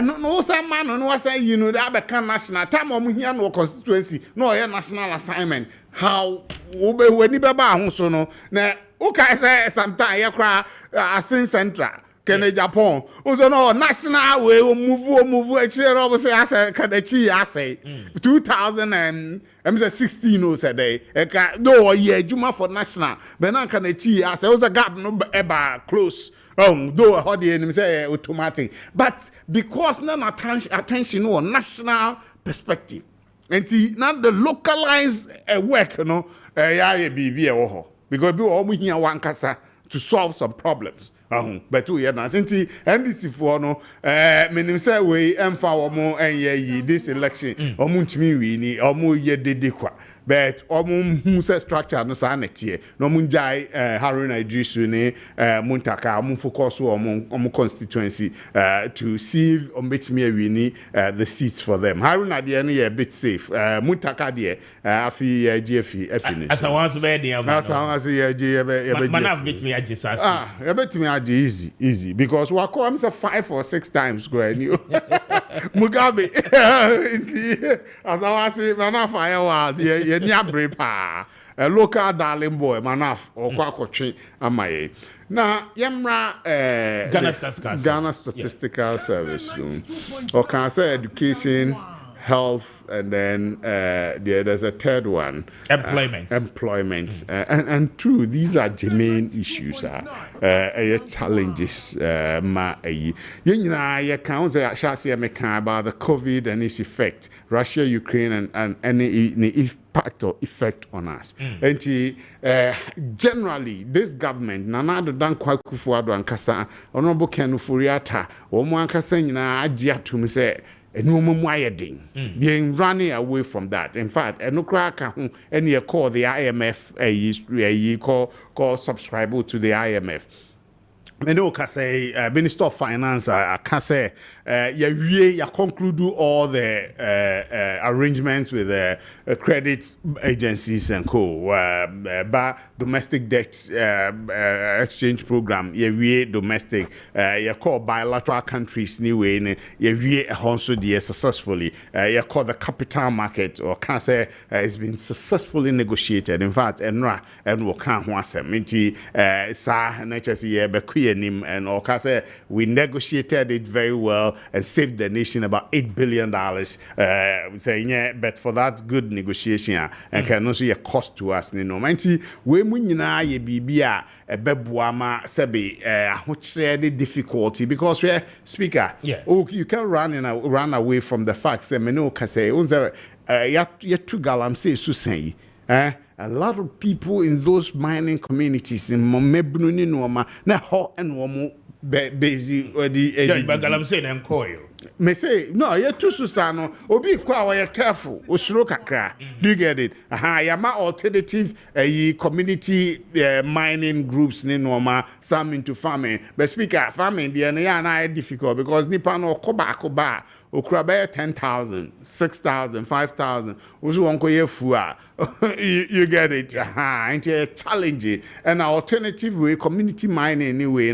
no some man no say that become national time here no constituency, no national assignment. How when you baba so no na okay say sometimes you cry asin central Kenya Japan also no national way move actually say as Kanachi say 2016 no say dey no year juma for national but now Kanachi as was a gap no ever close. Though how the enemy say automatic, but because none attention on national perspective. And not the localized work, because we all here one casa to solve some problems. But we are not. NDC for no, meaning say we empower more and this election, we need but who say structure no sanity no munjai Haruna Idrisu ne muntaka focus on constituency to see if we need the seats for them. Haruna de a bit safe. Muntaka de afi GFE finish. As I was ready, as I say bit me bet me easy because we call 5 or 6 times go Mugabe as I was say man fire wild a local darling boy manaf or kwakotwe amaye na yemra Ghana Statistical Service or can I say education, health, and then there's a third one, employment. And true, these are germane issues, challenges. You can say about the COVID and its effect, Russia, Ukraine, and any impact or effect on us. And generally, this government, Nana Dan Kwakufuado and Kasa, Honorable Ken Furiata, Omo Kasa nyina agye atum say and no more being running away from that. In fact, no crack any call the IMF call subscriber to the IMF. I know say Minister of Finance can say you conclude all the arrangements with the credit agencies and but domestic debt exchange program domestic you call bilateral countries anyway you also successfully you call the capital market or can say it's been successfully negotiated. In fact and we can't want some and Okase, we negotiated it very well and saved the nation about $8 billion. Saying yeah, but for that good negotiation and can also a cost to us. We munina ye bibia a bebuama sebi which said the difficulty because we're speaker. Yeah. Oh, you can run away from the facts. And no kase yet to galam say susei. A lot of people in those mining communities in Momebnuni Noma, na ho and womo busy or the may say, no, you're too Susano, Obi Kwa, you're careful, Usrokakra. Do you get it? Yama alternative community mining groups, Ninoma, some into farming. But speaker, farming, the Anaya difficult because Nipano Koba. Ukrabe 10,000, 6,000, 5,000. You get it. It's challenging. And an alternative way, community mining anyway,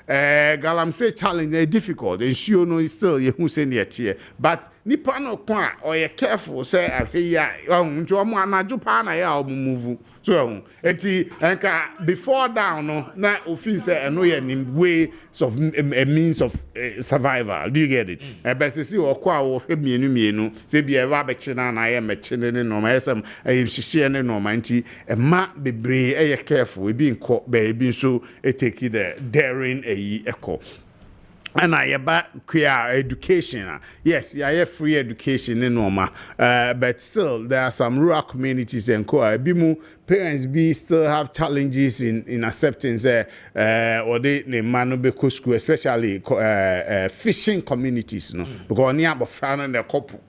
galamsey challenge is difficult. Ensure no still you who say near tier. But nipa no kwa or you careful say here nti omo anaju pa na ya omo move. So enti enka before down no na ofin say no ye ways of a means of survival. Do you get it? But see okwa wo hwe mienu say be eva be chi na ye mechi ne no ma yesem hihie ne no ma nti ma bebre ye careful e bi nko be bi so take the daring echo. And I about queer education. Yes, I have free education in Noma. But still there are some rural communities and bimu parents still have challenges in acceptance or they manu be school, especially fishing communities, no, because near Bafana and the couple.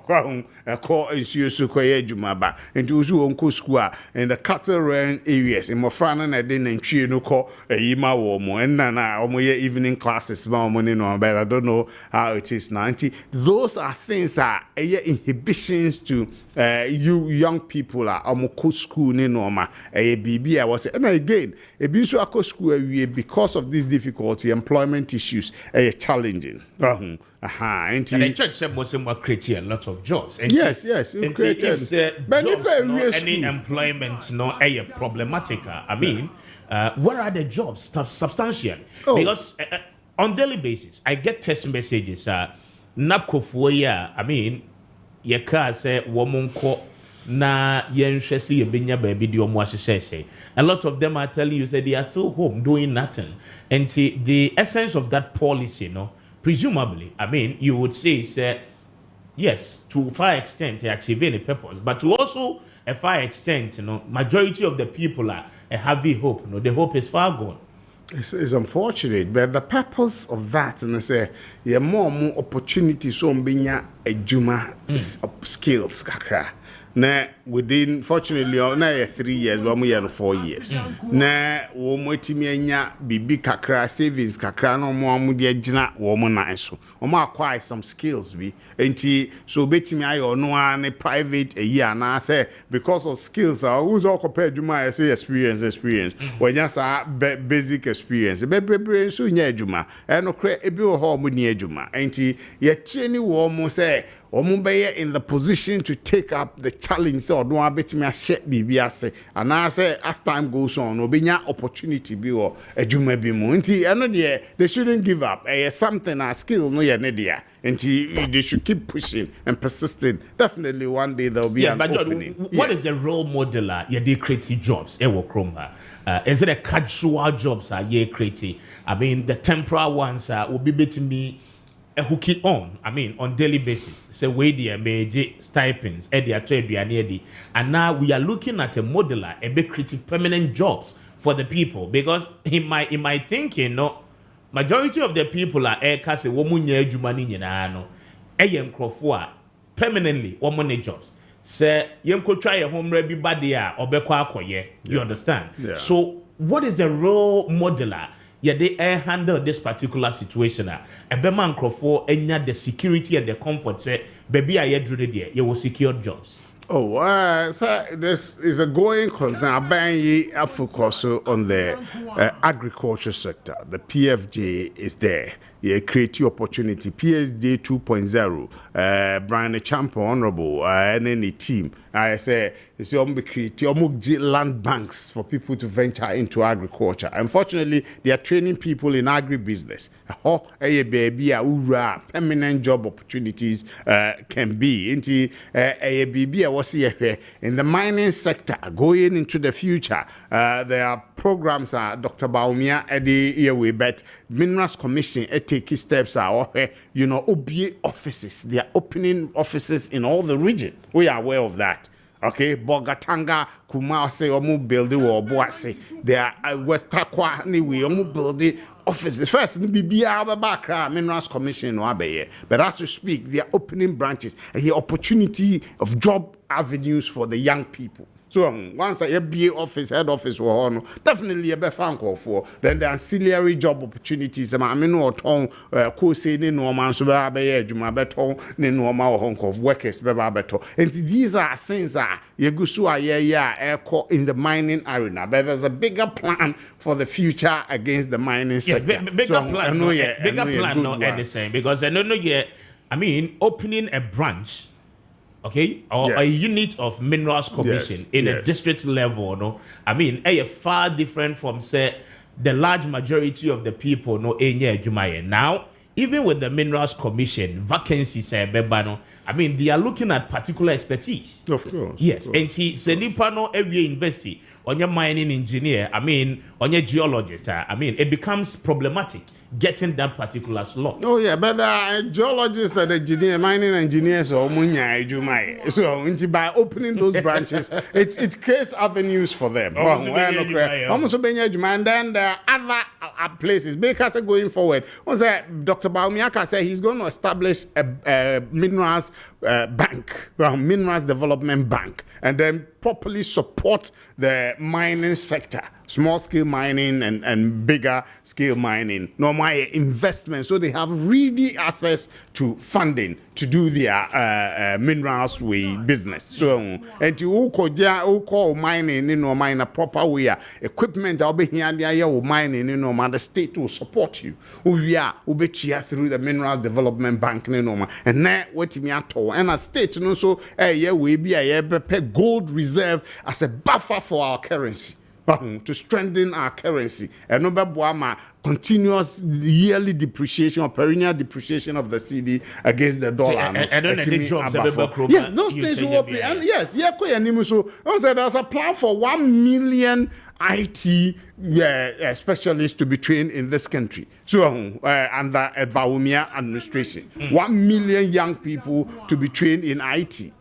Call issue so jumaba into Usu school and the cattle range areas in Mofana and then and no call a yima womo and na evening classes money no, but I don't know how it is 90. Those are things are inhibitions to you young people are school ni norma a BB I was and again a bisu school because of this difficulty employment issues challenging. And the church said Muslim were creating a lot of jobs. And yes, we created. Jobs, no, any employment, no, problematic. I mean, what are the jobs substantial? Because on daily basis, I get text messages. Napkofuya, I mean, ye car say woman ko na yenshesi ye binya baby di omwashe. A lot of them are telling you that they are still home doing nothing. And the essence of that policy, no. Presumably, I mean, you would say, yes, to a far extent, they achieve any purpose, but to also a far extent, majority of the people are a heavy hope. The hope is far gone. It's unfortunate, but the purpose of that, and I say, more opportunities so binya a juma skills kakra. Na within fortunately na 3 years but we 4 years na wo motimi anya bibi kakra savings kakra no mo amudi agina wo mo nan so wo ma acquire some skills bi enti so betimi ayo no an private a year na say because of skills who's all compared to my say experience when you say basic experience bebre so nya adwuma e no kra ebi wo ho mo ni adwuma enti ye training wo mo say Omubeye in the position to take up the challenge so do abetimi ahye bibia se and I say as time goes on obenya opportunity bi or adwuma bi mu nti eno de they shouldn't give up something a skill no ye ne dia nti they should keep pushing and persisting. Definitely one day there will be an opening. What is the role model ye dey create jobs e wo krom ha is it a casual jobs ye create I mean the temporary ones will be betimi hooky on, I mean, on daily basis. Say we the major stipends, and now we are looking at a modeler, a big creative permanent jobs for the people because in my thinking, no, majority of the people are kase womunye jumani nyana no, permanently womunye jobs. Say yenko try a home rebi badia obekwa akoye. You understand? Yeah. So what is the role modeler? Yeah, they handle this particular situation. A man for the security and the comfort. Say, baby, I had there. You will secure jobs. Oh, so this is a going concern. I focus on the agriculture sector. The PFJ is there. Yeah, create opportunity. PSD 2.0. Brian Champo, honorable, and any team. I say, it's create land banks for people to venture into agriculture. Unfortunately, they are training people in agribusiness. Permanent job opportunities can be. In the mining sector, going into the future, there are programs. Dr. Baumia Eddie but Minerals Commission taking steps OBA offices. They are opening offices in all the region. We are aware of that. Okay, Bogatanga, Kumase, Omu building or Boase. They are West Takwa, anyway, Omu building offices. First, BBA Minerals Commission, but as we speak, they are opening branches, a opportunity of job avenues for the young people. So once a BA office, head office, or definitely a better for then the ancillary job opportunities. I mean, or tongue, say, no man, so be Juma beton, no more hunk of workers, beto. And these are things that Yegusua, in the mining arena. But there's a bigger plan for the future against the mining sector. Yes, bigger plan, bigger plan, not the same, because I don't know yet. I mean, opening a branch. Okay, or a unit of minerals commission in a district level, no. I mean, far different from say the large majority of the people, no. Now, even with the minerals commission vacancies, I mean, they are looking at particular expertise. Of course. Yes, and Senipa no every university on your mining engineer. I mean, on your geologist. I mean, it becomes problematic getting that particular slot. Oh yeah, but the geologists and engineer, mining engineers or so by opening those branches, it creates avenues for them. And then the other places, because going forward, Dr. Baumiaka said he's going to establish a minerals bank, minerals development bank, and then properly support the mining sector. Small scale mining and bigger scale mining, normal investment, so they have ready access to funding to do their minerals business. So, and to call mining in a proper way, equipment I'll be here mining in the state will support you. We are through the Mineral Development Bank and that what me at all. And a state so we be a gold reserve as a buffer for our currency. To strengthen our currency and no continuous yearly depreciation or perennial depreciation of the CD against the dollar. I don't know. Yes, those things will be. And yes, so there's a plan for 1 million IT specialists to be trained in this country. So under a Bawumia administration, 1 million young people to be trained in IT.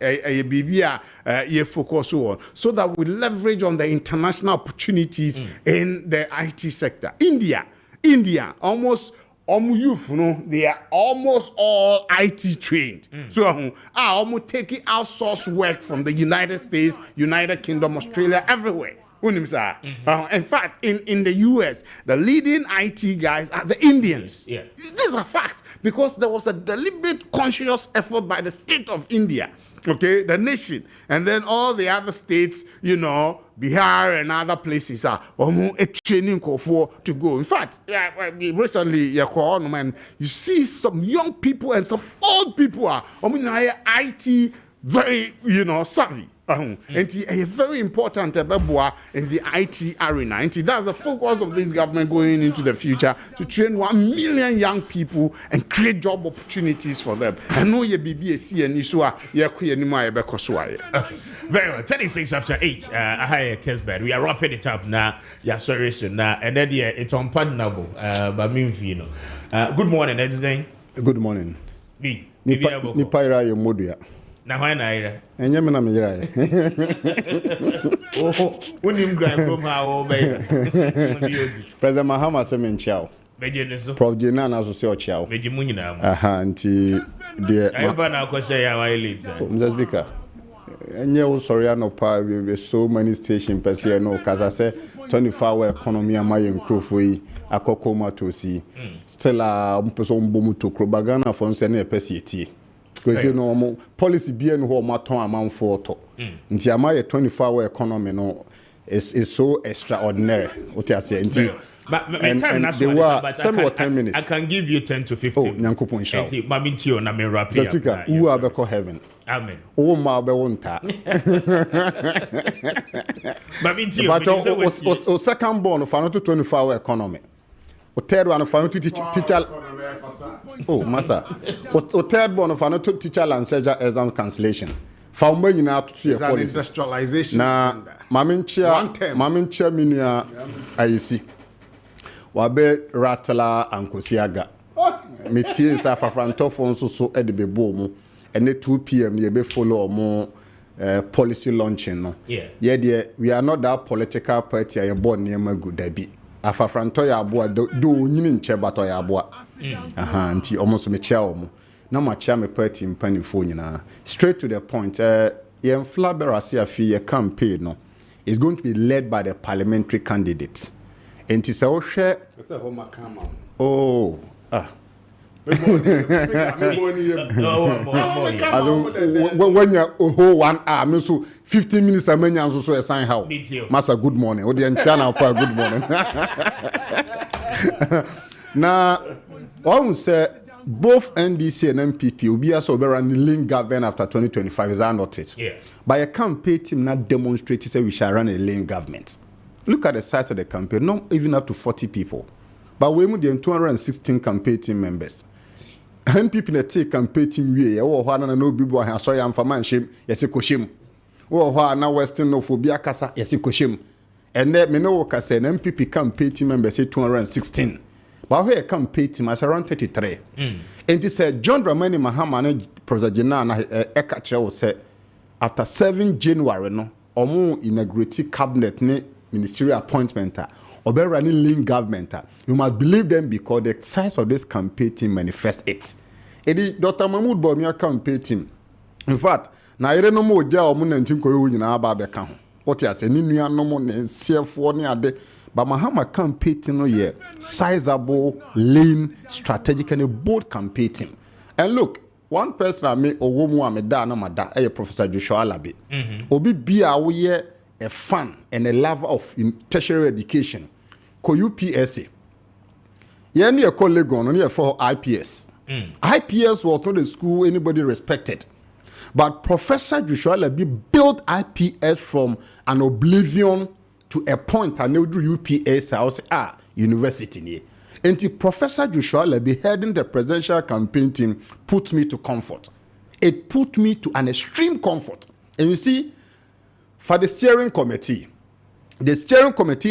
Focus on so that we leverage on the international opportunities in the IT sector. India, almost youth, they are almost all IT trained. So almost taking outsourced work from the United States, United Kingdom, Australia, everywhere. In fact, in the US, the leading IT guys are the Indians. Yeah. These are facts because there was a deliberate, conscious effort by the state of India, okay, the nation, and then all the other states, Bihar and other places are training for to go. In fact, recently, you see some young people and some old people are IT very, savvy. And a very important in the IT arena. And that's the focus of this government going into the future to train 1 million young people and create job opportunities for them. I know you BBC and Isua, very well. 36 after 8. I Kessben. We are wrapping it up now. Yeah, sorry, now. And then it's unpardonable. But good morning, everything. Good morning. Nipaira Yomodia. Na why na and Yamina Mira. When you from how President Mahama Semen Chow. Prof. Jenan as your chow. Auntie, dear. I have now say our elite. Mr. Speaker. And you sorry, no power with so many stations per se, no, because I say 24-hour economy and my improvement. Akokoma to see. Still a person boom to Krobagana for sending a PCT. Because policy being who maton amount for to. Nti ama 24-hour economy no is so extraordinary. What you say? And they were some 10 minutes. I can give you 10 to 15. Oh, Nyankopon show. Mamintio na me rap here. Speaker, who are be heaven? Amen. Oh ma be wonta. Mamintio. But second born of another 24-hour economy. O third one of another teacher. Oh, massa. O third one of another teacher and surgery exam cancellation. Found me now to see a policy. Industrialization. Na mamincha minia ayisi. Wabe Ratala and Kosiaga. Meeting Safa Frantofon so edibe boom. And at 2 p.m. you be follow more policy launching. No? Yeah, dear, we are not that political party. I born near my good debi. Afa Frantoya boa do nyini nche ya boa. Nti almost me chia omo. Na ma chia me party mpani phone na. Straight to the point. Yen Flaberasi afi a campaign no is going to be led by the parliamentary candidates. And it's a share. Oh, when you one hour, so 15 minutes a man so a sign how. Master, good morning. Or the Channel good morning. Now, I would say both NDC and MPP will be also running link government after 2025. Is that not it? Yeah. But a campaign team not demonstrated say we shall run a link government. Look at the size of the campaign, not even up to 40 people. But we have 216 campaign team members. NPP na take campaign team we or one and no people have sorry I'm for man shame yes koshim or one now western no phobia kasa yes koshim and then me no ka say NPP campaign team members say 216 but where campaign team as around 33 and it said John Dramani Mahama Professor Jena na eka kire say after 7 January no omo inaugurate cabinet ne ministerial appointment or running link government, you must believe them because the size of this campaign team manifests it. Dr. Mahmoud Bawumia campaign team. In fact, na ere no mo ja o mo nantin ko yo nyina aba be ka ho. What you say ni nua no mo ne CF4 ne ade. But Mahama campaign team no ye sizable, lean, strategic and bold campaign team. And look, one person I me owo mu ameda na mada Professor Joshua Alabi. Obi bia wo ye a fan and a love of tertiary education. Ko UPSA. Yeah, near colleague on near for IPS. IPS was not a school anybody respected. But Professor Joshua Labi built IPS from an oblivion to a point and now do UPS house university. And the Professor Joshua Labi heading the presidential campaign team put me to comfort. It put me to an extreme comfort. And you see, for the steering committee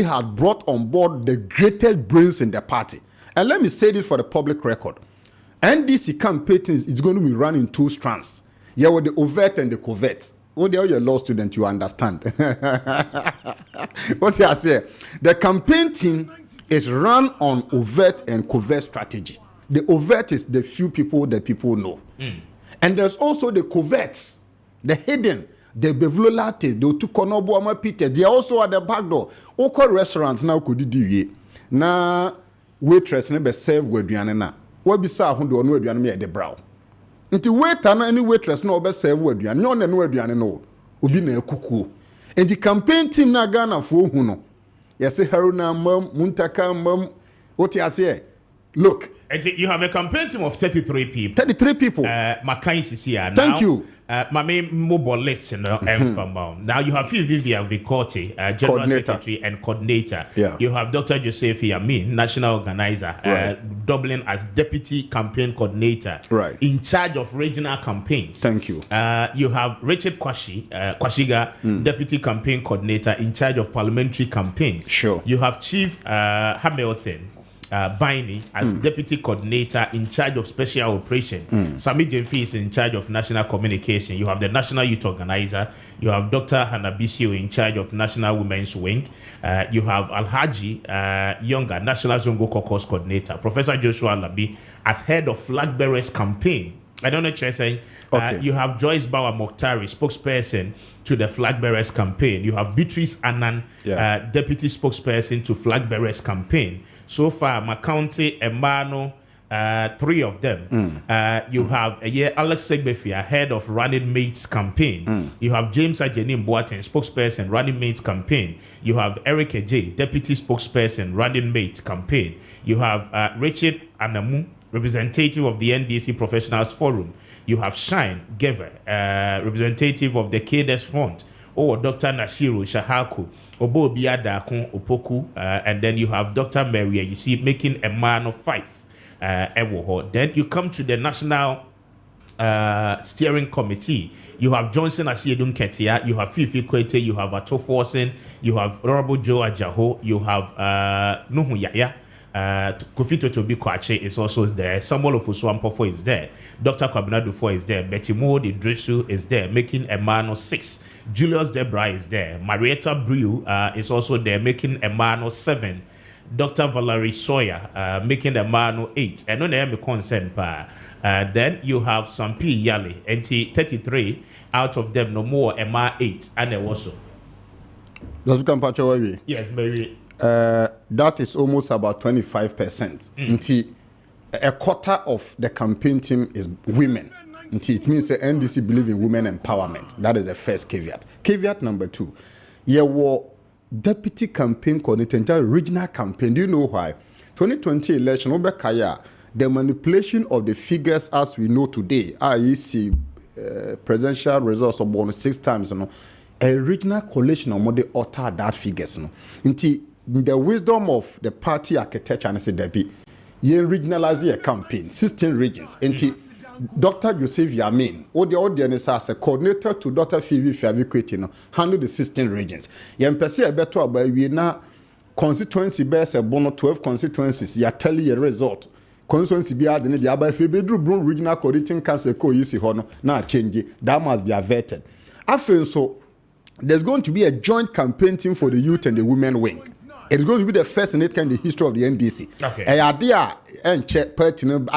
had brought on board the greatest brains in the party. And let me say this for the public record. NDC campaign is going to be run in 2 strands. Yeah, with the overt and the covert. Oh, they're your law student, you understand. What I say? The campaign team is run on overt and covert strategy. The overt is the few people that people know. And there's also the coverts, the hidden. The bevulolates, the tukonobo ama Peter, they are also at the back door. Oko restaurants now could do na waitress never serve weduane na. What be sa ho do no weduane me at the brow. Nti waiter na any waitress no be serve weduane. No na no weduane no. Obi na ekuku. And the campaign team na Ghana fo hu no. Yes Haruna mam Muntaka mam what you say? Look, you have a campaign team of 33 people. 33 people. Makai is here now. Thank you. My main mobile list, now you have Vivian Vicote, General Secretary and Coordinator. Yeah. You have Dr. Joseph Yamin, National Organizer, doubling as Deputy Campaign Coordinator, in charge of regional campaigns. Thank you. You have Richard Kwashiga, Deputy Campaign Coordinator, in charge of parliamentary campaigns. Sure. You have Chief Hamilton Baini as Deputy Coordinator in charge of Special Operations. Sami Jemfi is in charge of National Communication. You have the National Youth Organizer. You have Dr. Hanabisio in charge of National Women's Wing. You have Alhaji Younger, National Zongo Caucus Coordinator. Professor Joshua Labi as head of Flag Bearers Campaign. I don't know what you're saying. You have Joyce Bawa Mokhtari, spokesperson to the Flag Bearers Campaign. You have Beatrice Annan, deputy spokesperson to Flag Bearers Campaign. So far, Macounty, Emano, 3 of them. You have Alex Segbefia, head of Running Mates Campaign. You have James Ajenim Boateng, spokesperson, Running Mates Campaign. You have Eric Ej, deputy spokesperson, Running Mates Campaign. You have Richard Anamu, representative of the NDC Professionals Forum. You have Shine Geve, representative of the KDS Front. Dr. Nasiru Shahaku, Obo Biadakun Opoku, and then you have Dr. Maria, you see, making a man of 5. Then you come to the National Steering Committee. You have Johnson Asiedun Ketia, you have Fifi Kwete, you have Ato Forsen, you have Honorable Joe Ajaho, you have Nuhu Yaya. Kofito Tobi Kwache is also there. Samuel Ofosuampofo is there. Dr. Kwabena Dufo is there. Betty Moore Idrisu is there, making a man of 6. Julius Debra is there. Marietta Brew is also there, making a man of 7. Dr. Valerie Sawyer making a man of 8. And no name concern pa. Then you have Sampi Yali, NT 33. out of them no more MR8 and it was so. Does it come patch away? Yes, maybe. That is almost about 25%. Until a quarter of the campaign team is women. Until it means the NDC believe in women empowerment. That is the first caveat. Caveat number 2. There were deputy campaign coordinator, regional campaign. Do you know why? 2020 election, Obekaya, the manipulation of the figures as we know today, IEC presidential results of bonus 6 times, a regional coalition of they alter that figures. Until the wisdom of the party architecture and say there be regionalize a campaign, 16 regions. Until Dr. Joseph Yamin, or the audience as a coordinator to Dr. Phoebe Faviquet, handle the 16 regions. Yempesi a better by we now constituency bears a bono 12 constituencies, ya tell you a result. Constituency be added in the Abba Phoebe Drew Regional Coordinating Council co easy honor, now change that must be averted. I feel so. There's going to be a joint campaign team for the youth and the women wing. It's going to be the first in its kind in the history of the NDC. Okay. Idea and check pertinent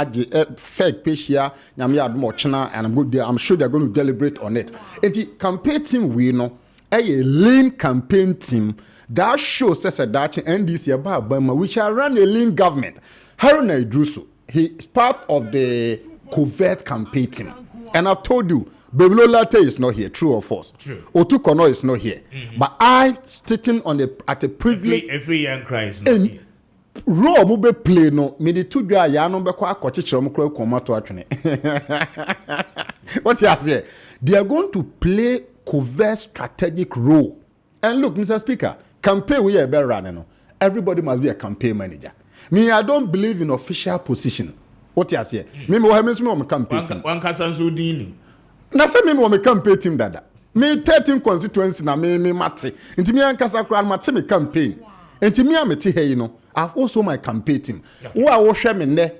fake page here, and I'm sure they're going to deliberate on it. And the campaign team we know a lean campaign team that shows us that NDC about Burma, which are run a lean government. Haruna Idrusu, he is part of the covert campaign team. And I've told you, Bebelo Latte is not here, true or false. True. Otukono is not here. But I sticking on the privilege. Every young cry is not and here. Raw mube play no me the two guy ya no be kwa akochichiro mkro komato atwene. What you say? They are going to play covert strategic role. And look, Mr. Speaker, campaign we are better running. No. Everybody must be a campaign manager. Me, I don't believe in official position. What you say? Me mo ha me campaign team. One kasanso dini. Na say me mo campaign team dada. Me 13 constituency na me mate. Nti me ankasa kra mate me campaign. Nti me amete he no. I've also my campaign team. Who are hwe me ne?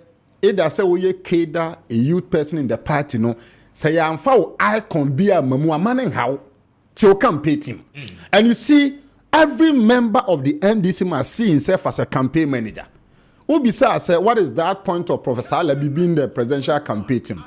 Either say we cater a youth person in the party no. Say ya amfa icon be a mamu amanen how to campaign team. And you see every member of the NDC must see himself as a campaign manager. Obisa say what is that point of Professor Alabi being the presidential campaign team?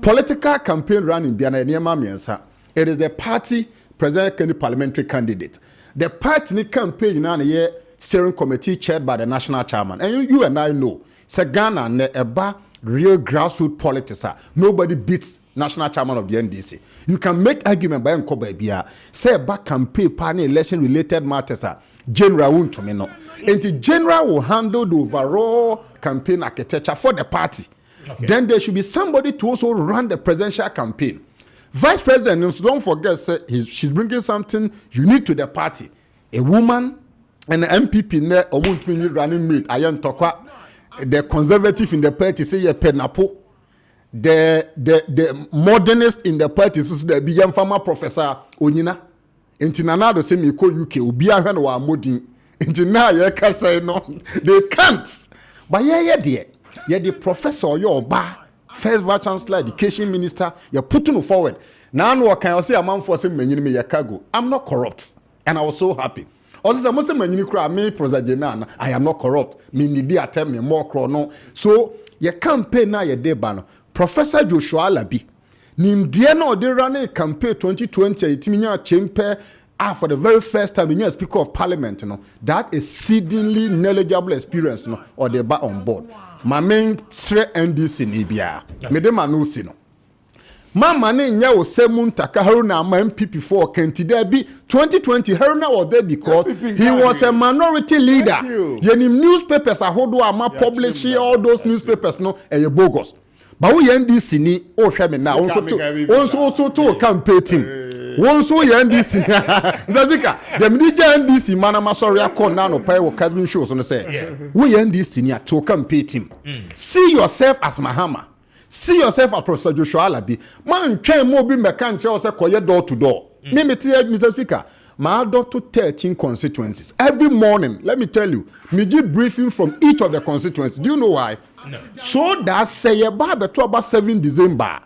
Political campaign run in Biana Niema Miensa. It is the party presidential parliamentary candidate. The party campaign na ye steering committee chaired by the national chairman. And you and I know, say Ghana ne eba real grassroots politics. Nobody beats national chairman of the NDC. You can make argument by Nkoba Bia. Say eba campaign party election related matters. General won't to me no. And the general will handle the overall campaign architecture for the party. Okay. Then there should be somebody to also run the presidential campaign. Vice President, don't forget, she's bringing something unique to the party. A woman and an MPP running mate. The conservative in the party say a penapo. The modernist in the party is the young farmer professor Onyina. Intinanado say me ko UK ubia hwe no wa modin. Intina ye ka say no. They can't. But yeah dear. Yeah the professor your ba first vice chancellor education minister you putting it forward. Now no can I say a man for say manyini me yakago. I'm not corrupt and I was so happy. Also say mo say manyini kra me prosagena I am not corrupt. Me need attempt me more no. So your campaign na ye dey ba no. Professor Joshua Alabi Nimdia no they run a campaign 2020 itiminya chempe for the very first time in Speaker of Parliament, that is exceedingly knowledgeable experience, or they back on board. My main straight NDC Nibia. Medema no sino. My money nya o semun taka Haruna my MPP for Kenti there be 2020 Haruna was there because he was a minority leader. Yenim newspapers are hold ama publishing all those newspapers no e bogus. But we NDC ni o hwe me na also to campaign team. One so NDC. Zavika, them DJ NDC manama sorry akon na no pay wo Kessben shows on say. We NDC ni to campaign team. See yourself as Mahama. See yourself as Professor Joshua Alabi. Man try mo bi meka nche o say koye door to door. Me Mr. Speaker, my adopt to 13 constituencies. Every morning, let me tell you, me give briefing from each of the constituencies. Do you know why? No. So that say about 7 December.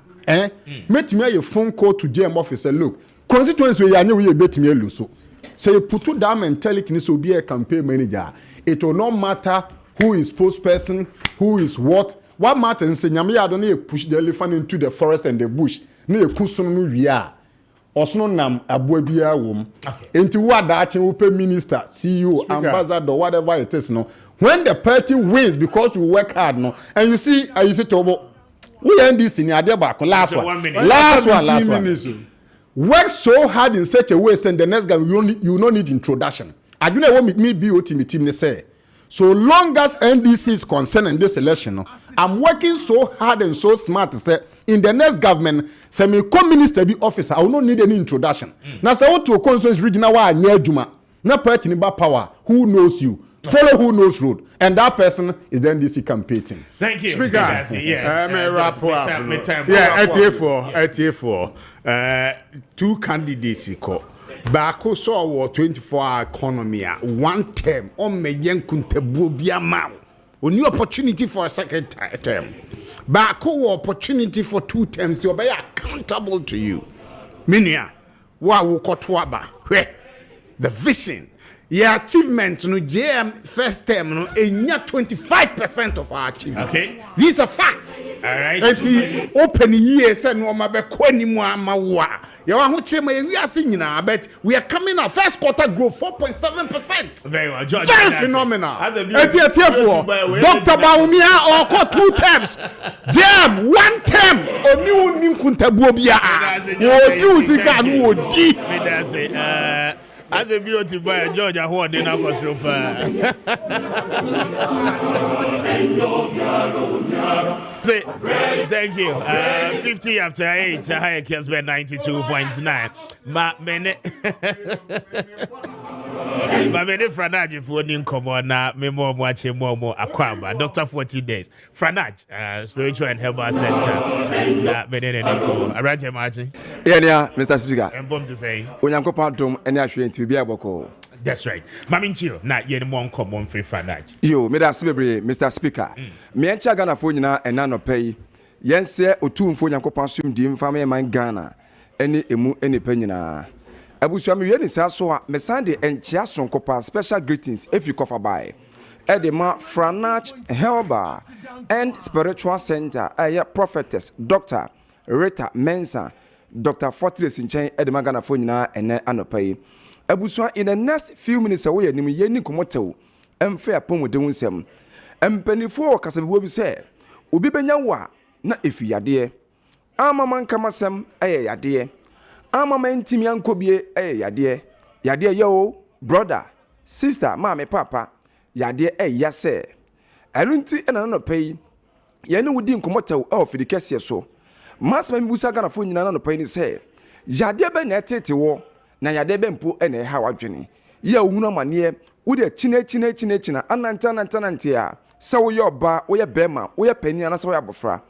Make me a phone call to GM officer. Look, constituency we bet me lose. So you put to that mentality needs to be a campaign manager. It will not matter who is spokesperson, who is what. What matters is nyame don't push the elephant into the forest and the bush. No kusun no we are. Osno nam abuabia wom. Enti wadache upe minister, CEO, ambassador, whatever it is, no. When the party wins because you work hard, no, and you see Tobo, we end this in the back. Last one. Work so hard in such a way, and the next guy you don't need introduction. I do not want me BOT me team say. So long as NDC is concerned in this election, no, I'm working so hard and so smart to say in the next government, say me come minister be officer, I will not need any introduction. Now say what to constituency regional wa near Juma, na party ni ba power, who knows you, follow who knows road, and that person is the NDC campaigning. Thank you. Speaker, yes. ATA4. Two candidates ko. Baako so our 24-hour economy one term on me yankuntebuo biama. Only opportunity for a second term. Baako opportunity for 2 terms to be accountable to you. Minia, wa wukotwaba. The vision. Your achievement no JM first term no 25% of our achievements. Okay. These are facts. All right. Open years and no mabekweni mu amawa. You want to say we are seeing now, but we are coming out first quarter growth 4.7%. Very well, George. Very phenomenal. Dr. Baumia or 2 terms. Jam 1 term. Oni nim kuntabobia. Wo di usika anu wo di. As a beauty boy, George, I want dinner for Thank you. 50 after 8, higher Kessben 92.9. Many Franaj for Ninkomo na Memo Maakye Momo Akwamba. Dr. 40 days. Franaj, Spiritual and Herbal Center. Arrange Maakye. Yeah, Mr. Speaker. I'm born to say. When I'm comparing any actually to be able. That's right. Maminchio, na yen mon common free Franaj. Yo, me da sibebre, Mr. Speaker. Me encha Ghana phone na enano pay. Yen se otu phone yankopan sum di mfama man Ghana. Any emu any penyina. Abusuami we ni sa so a me sande encha sonkopa special greetings if you cover by. Edema Franach Helba and Spiritual Center, prophetess Dr. Rita Mensa, Dr. Fortress in Chain, Edema Ghana phone na ene anopai. Abusua in the next few minutes away ni yeni komotew emfe apon wo de wunsem empanifo kasabiwo bi se obi benya wa na efiyade ama man kamasem yade ama man ntimi ankobie yade yo brother sister mama papa yade yase enunti ena no pay yeni wudi nkomotew ofidi kese so masma mbusa Ghana fo nyina no pay ni se yade be na etete wo na yade bempo ene ha wadwene ya ohunu amane wo de china ananta a se wo yoba wo ye bema wo ye pani ana se wo abofra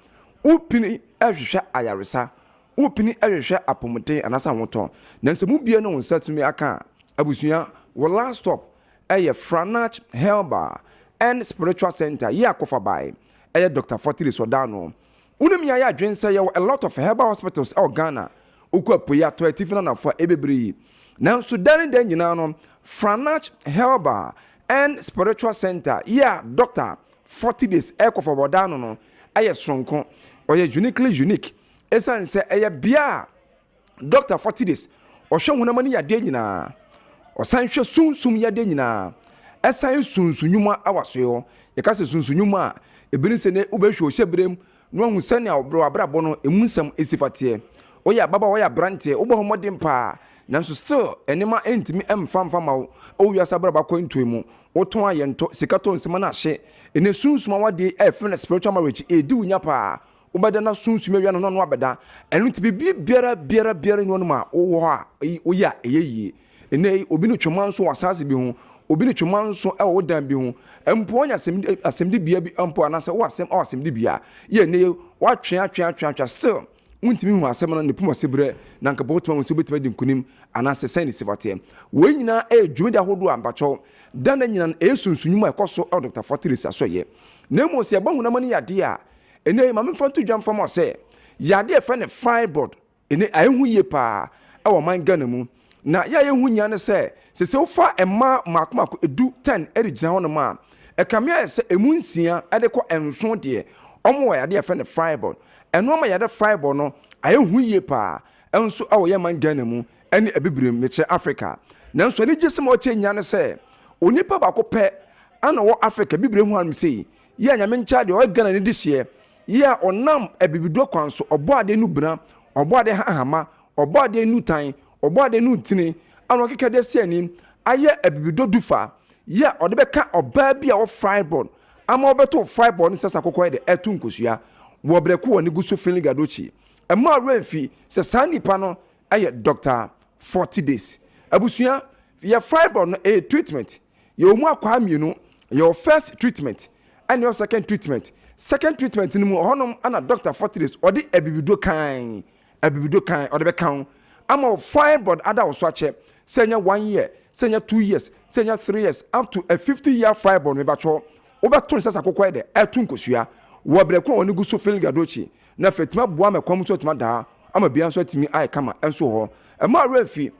wo pini ahwehwe ayaresa wo pini ahwehwe apomuten ana sa woton na se mu bie no nsatumi aka abusua wo last stop Franach Helba and Spiritual Center ya kofa bai Dr. Fortiri Sodano unim ya adwen se a lot of herbal hospitals Ghana Ukwapoya to atifina na for ebebri. Now Sudan den nyina no Franach Helba and Spiritual Center. Yeah, Doctor 40 days eko for bodano no. Aye stronko. Oye unique. Esan se aye bia Doctor 40 days. Ohwe hunamani ya de nyina. Osan hwe sunsum ya de nyina. Esan sunsunyuma awaso. Yekase sunsunyuma ebini se ne ubehwe ohyebrem no hu sane abro abrabo no emunsam esifate. Oya baba oya brante obo homodin pa nanso still enema entimi emfamfama o wiasa braba kwantu mu oton ayento sikato nsema na hye ene sunsuma wade efene spiritual marriage edi unya pa obada na sunsuma wi no abeda enu ti biara no ma wo ha oya eyeye ene obi no twoma nso wasase bi hu obi no twoma nso wo dan bi hu empo onya asemdi bia bi empo anase wo asemdi bia ye ne wa twa still untimi hu asem no ne puma sebre na nka botuma won sebetima di nkunim anase sane sifate we nyina dwumedi ahodo ambacho dan na nyina sunsunyum ekoso Dr. Fortress asoye na mo se agbahu na mani yade a ene ma memfa to dwam fam ose yade e fa ne fibroid ene ayehu ye pa e man Ghana mu na ya yehu nya ne se wo fa emma makomako edu 10 erigina ho no ma e kamia se emunsia ade ko enso de omo yade e fa ne fibroid eno ma yade fiber no ayehu ye pa enso awo ye man Ghana mu ene ebibrem me che Africa nanso ani gye sem o che nya ne se onipa ba ko pe ana wo Africa bibrem hu am sei ye anyame ncha de o Ghana ne dihye ye onam ebibido kwan so obo ade nu bra obo ade hahama obo ade nu tan obo ade nu tini ana okeka de se ani aye ebibido dufa ye ode be ka oba bi a wo fibroid ama obeto fibroid ne sesa kokko de etu nkosua wo breko woni guso feeling gadochi ema renfi se sanipa no aye doctor 40 days abusua ye fibroid no a treatment ye omu akwa mienu your first treatment and your second treatment ni mu honom ana doctor 40 days odi ebibido kan odi be kan ama fibroid ada oso ache senya 1 year senya 2 years senya 3 years up to a 50-year fibroid me bacho obeton sasa kokko de etu nkosua wo breko oni guso feeling gadochi na fetima boa me kwam so tima da ama bia so timi ai kama enso ho ema refi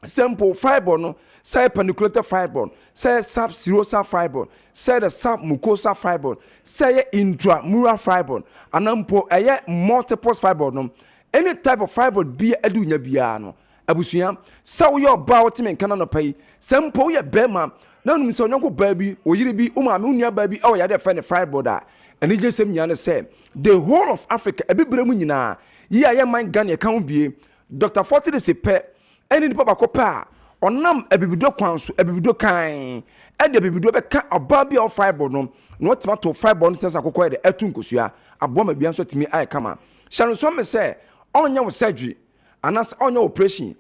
simple fibroid no say paniculated fibroid say subserosal fibroid say the submucosal fibroid say intramural fibroid anampo eye multiple fibroid no any type of fibroid bia adunya bia no abusua saw your bout me kana no pay simple ye bema na num se onyanko ba bi oyire bi o ma me nua ba bi o ya de fa ne fibroid a eni je sem nya ne say the whole of Africa ebibrem nyina ye aye man Ghana kan bie Dr. 40 de se pe eni ni papa ko pa onam ebibido kwan so ebibido kan e de ebibido be ka oba bi o fibroid no no tomato fibroid sense akokɔ de etu nkosua aboma bia so timi ai kama sharon so me say onya wo surgery anas onya operation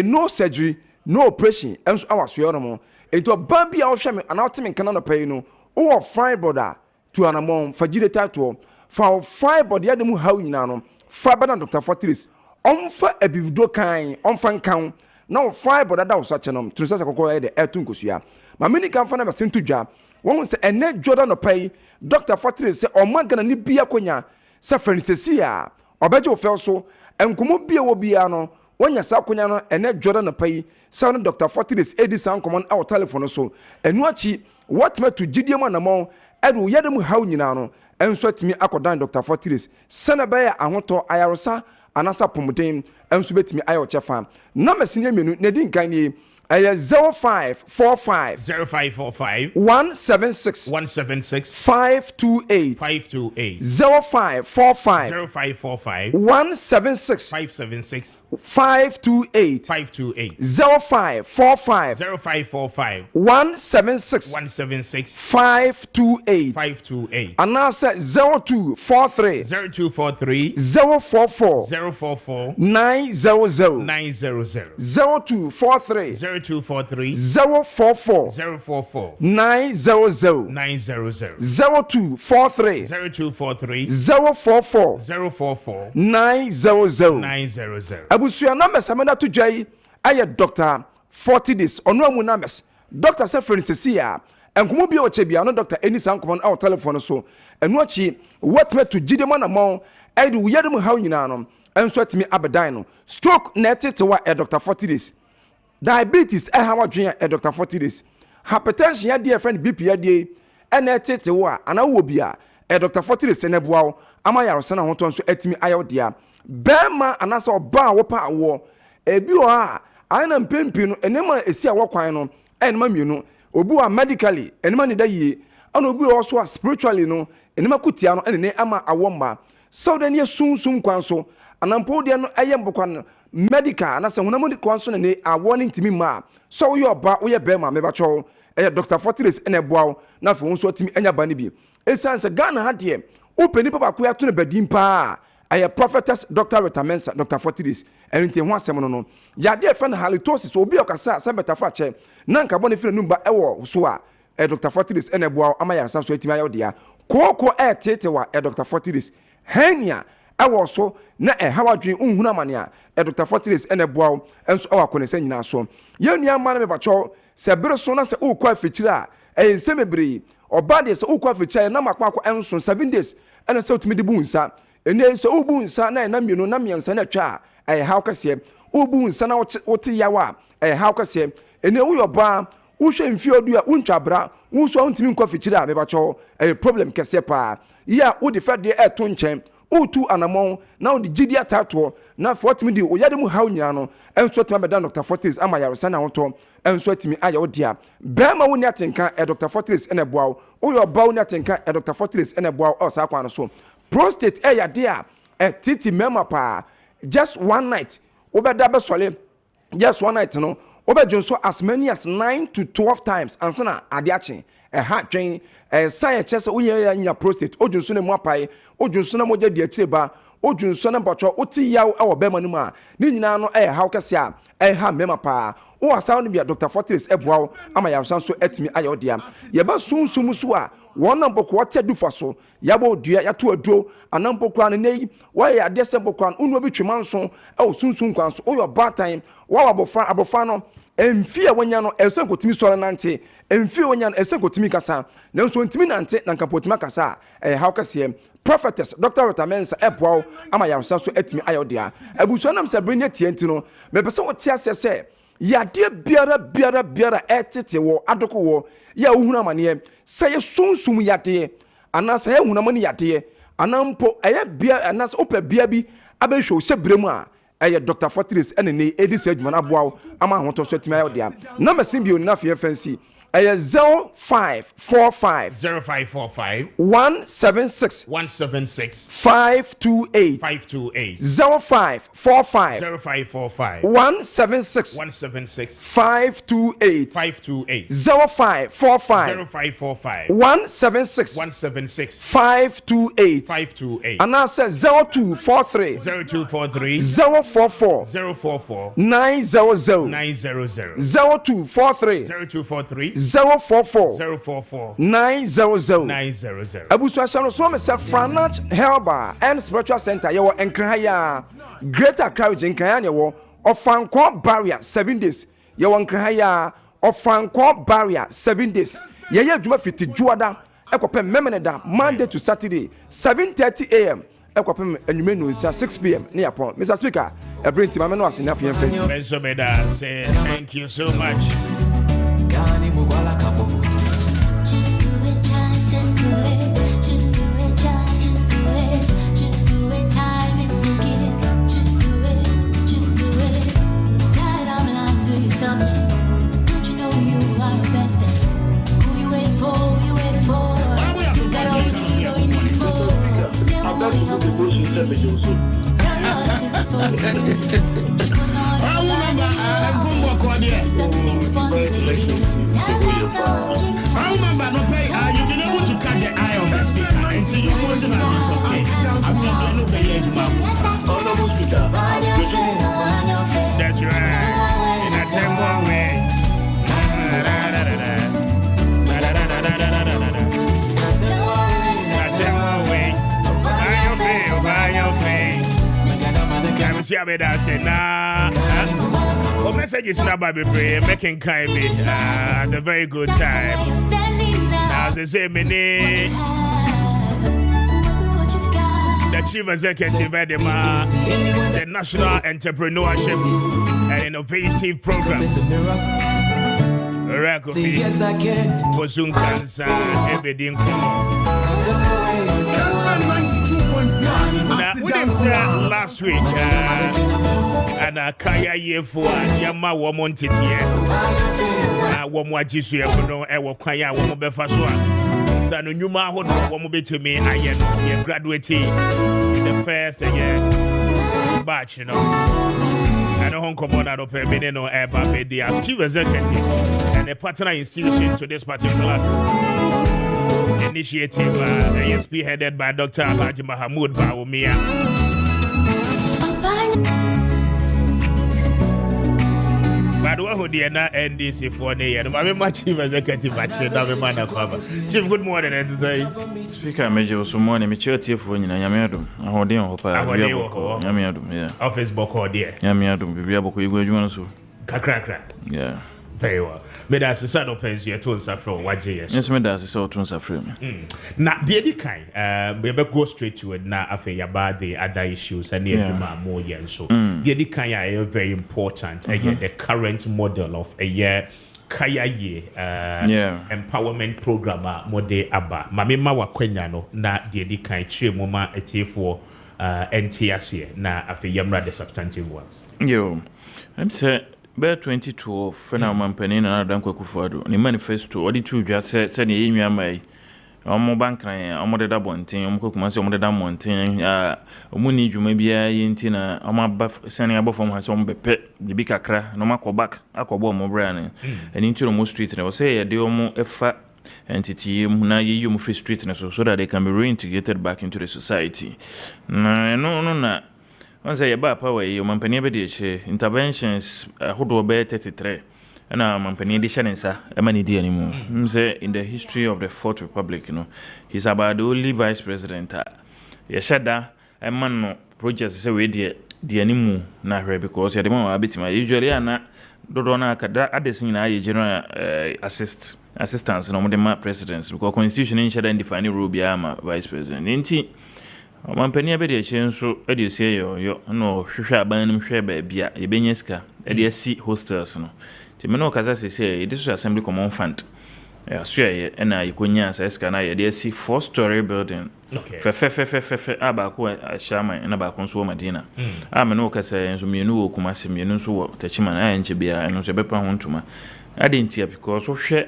no surgery no operation enso awaso no mo ento bambi a wo hwɛ me anatimi kana no pay no wo fibroid a to anamon fagire tato fa fibroid ya de mu haw nyina no fiber na Dr. 40 omfa ebibido kan omfa nkan na fibroid ada wo so chenom trusasa kokko de etu nkosua ma mini kan fa na mesintu dwa won se ene Jordan no pay Dr. 40 se omagana ni bia konya se francesi a obeje wo fel so enkomo bia wo bia no wonya sa konya no ene Jordan no pay se no Dr. 40 edi san common our telephone so enu achi what me to gidie mo na mo edu yedem haw nyina no enso atimi akodan Dr. 40 sene be ya ahoto ayarosa anasa pomuden enso betimi ayo chefa na mesine menu na din kan ni 0545 176 528 0545 176 528 0545 176 528 anasa 0243 044 900 0243 044 900 0243 044 900 abusuya names amena to jai aye Dr. 40 days onu amu names Dr. Sefrensesi a enkomo bi o chebia no Dr. Enisa nkomon our telephone so enu achi what me to gide mo na mo aidu yedem haw nyina no enso atimi abedan no stroke na etetewa Dr. 40 days diabetes how adwen Dr. 40 days hypertension ya dear friend BP ya die ena etetewa ana wo bia Dr. 40 days na boawo ama yarose na hoto nso atimi ayawdia bema anasa oba wo pa awo ebi o a ana mpempi no enema esi awo kwan no enema mienu obu a medically enema ne da yie ana obi o so spiritually no enema kutia no ene ama awo mba so den ye sunsun kwan so anampo de no aye mbokwan medical anasa hunam de kwan so ne awo ne ntimi ma so yo ba wo ye bema me ba cho Dr. 40 days ene boawo na fo nso atimi anya ba ne bi esanse Ghana ha de openi papa ko ya to ne badin pa aye prophetess Dr. Retamensa Dr. 40 days enti ho asem no ya de fe na halitosis obi okasa se betafa che na nka bone fe numba ewo so a Dr. 40 days ene boawo ama ya sa so atimi ayodea koko tetewa Dr. 40 days henia ewo so na hawadwen unhuna mane a Dr. 40 days ene boawo enso awakonese nyina so yenua ma na me bacho se bere so na se ukwa afichira ense mebre obade se ukwa afichira na makwa enso 7 days ene se utimi de bu nsa ene se ubu nsa na na mienu na miensa na twa haw kase ubu nsa na wote yawa haw kase ene wo yoba wo hwe mfi odu a untwabra wo so untimi nkwa afichira me bacho problem kase pa ya wo de fede to nchen utu anamon now the GD atato na for me di oyade mu haw nyina no enso timi be dan Dr. Fortis ama yaresa na woto enso timi aya odia bema woni atenka Dr. Fortis ene boaw oyo ba woni atenka Dr. Fortis ene boaw o sa kwa no so prostate yade a titi mema pa just one night obeda be sole just one night no obedun so as many as 9 to 12 times ansana ade achen ha twen sign chese uye nya prostate odunso ne mu apai odunso na moja di akire ba odunso na botwo oti yaw e wo be manu ma ni nyina no haw kese a ha mema pa o asaw no bia Dr. Fortis eboaw ama yarsan so etimi aye odia ye ba sunsum so a wona mboko wote dufa so yabo dua yato aduo anampoko an nei wa ya desem boko an unu obi twema nso e sunsum kwan so o your bad time wa abofa no emfie wonya no esen kotimi sore nante emfie wonya no esen kotimi kasa na nso ntimi nante na nkapotimi kasa haw kase prophetess Dr. Rotamensa eboaw ama yarsan so etimi aye odia abuso nam se brenya tienti no mepese wote asese yade biara etete wo adoko wo ya ohunu amane se ye sunsum yade anasa ye ohunu amane yade anampo eye bia anasa opa bia bi abehwe se bremu a eye Dr. Fortis ene ne edis adwuma na boaw ama hoto so timi ayo dia na masim bi oni na fe fancy eye 0545 176 528 0545 176 528 0545 176 528 and I said 0243 044 900 0243 044 900 Abusu Shano so me say Franach Helba and Spiritual Center ye wo Enkrahaya Greater Accra Enkrahaya ne wo Ofankwo barrier 7 days ye wo Enkrahaya Ofankwo barrier 7 days ye adwuma fiti juada ekopem memeneda Monday to Saturday 7:30 a.m. ekopem anwume no 6 p.m. ne yapon Mr. Speaker e bring team ameno asena for face Benzo Meda say thank you so much. Just do it, just do it, just do it, just do it, just do it, time is ticking, just do it, tired of lying to yourself, don't you know you are your best bet, who you waiting for, you got all you need more, never want to help you, tell you all this is for you, I remember no pay. You've been able to catch the eye of the speaker and see you wasn't on your sustain. I feel so look at you, that's right. In a temple way. By your face. I see I said, nah. Oh, messages now by making kind at a very good time. Now, they say, many the chief executive at the National Entrepreneurship and Innovative Program. Rakofi for Zoom cancer, everything. Last week, and a kaya year for Yama woman titia. Woman Jisu, ever kaya, woman befaswa. Son, you ma hold one bit to me. I am graduating in the first year batch, you know. I know Hong Kong out of a minute or ever made the chief executive and a partner institution to this particular initiative, spearheaded by Dr. Alhaji Mahamoud Bawumia. But what would you not NDC for the end? My chief executive actually, Chief, good morning, and say. Speaker Major, so morning, maturity for you, Yamiadum. I hold in Yamiadum, yeah. Office book or dear. Yamiadum, be able to go, you want to. Crack. Yeah. Very well. But as a son of Pens, you're told Safro, what years? Yes, me does so to Safro. Now, the other kind, we go straight to it now after about the other issues and near more years. So, the other kind are very important. The current model of a year. Kaya empowerment program mode aba mame ma wakwanya no na de di kan chire moma etifo NTS na afi yamra the substantive ones. Yo, I'm say by 2012 fena mampani na dan kwakufado ni manifesto odi tu dwa se ne yenwa mai omo bankran omo de da bonten omo kokuma se omo de da monten omo ni dwuma bia yenti na omo aba se ne abofom ha se omo bepe de bi kakra no makobak akobo omo bra ne eni nti no street ne o se ye de omo efa entity na ye free street ne so that they can be reintegrated back into the society na once you ba power you mampani be de interventions hodo be 33 na mampani de shanensa e mani di animu say in the history of the Fourth Republic, he's about the only vice president ya shada e man no project say we de animu na hwe because ya de man abetima usually na dodo na kada adesin na ye general assistance no de ma presidents because constitution in shada define rule bia ma vice president nti mampani abedi nso edi osie yo no hwehwe aban nim hwe ba bia ye benyeska edi asi hostels no ti me no kaza sese edi so assembly common fund asue na ikonya aseska na ye edi asi 4-story building fe abako ashama na ba konso madina me no kaza enso mienu wo kumase mienu nso wo tachima na enche bia enso se bepa ho ntuma adentia because hwe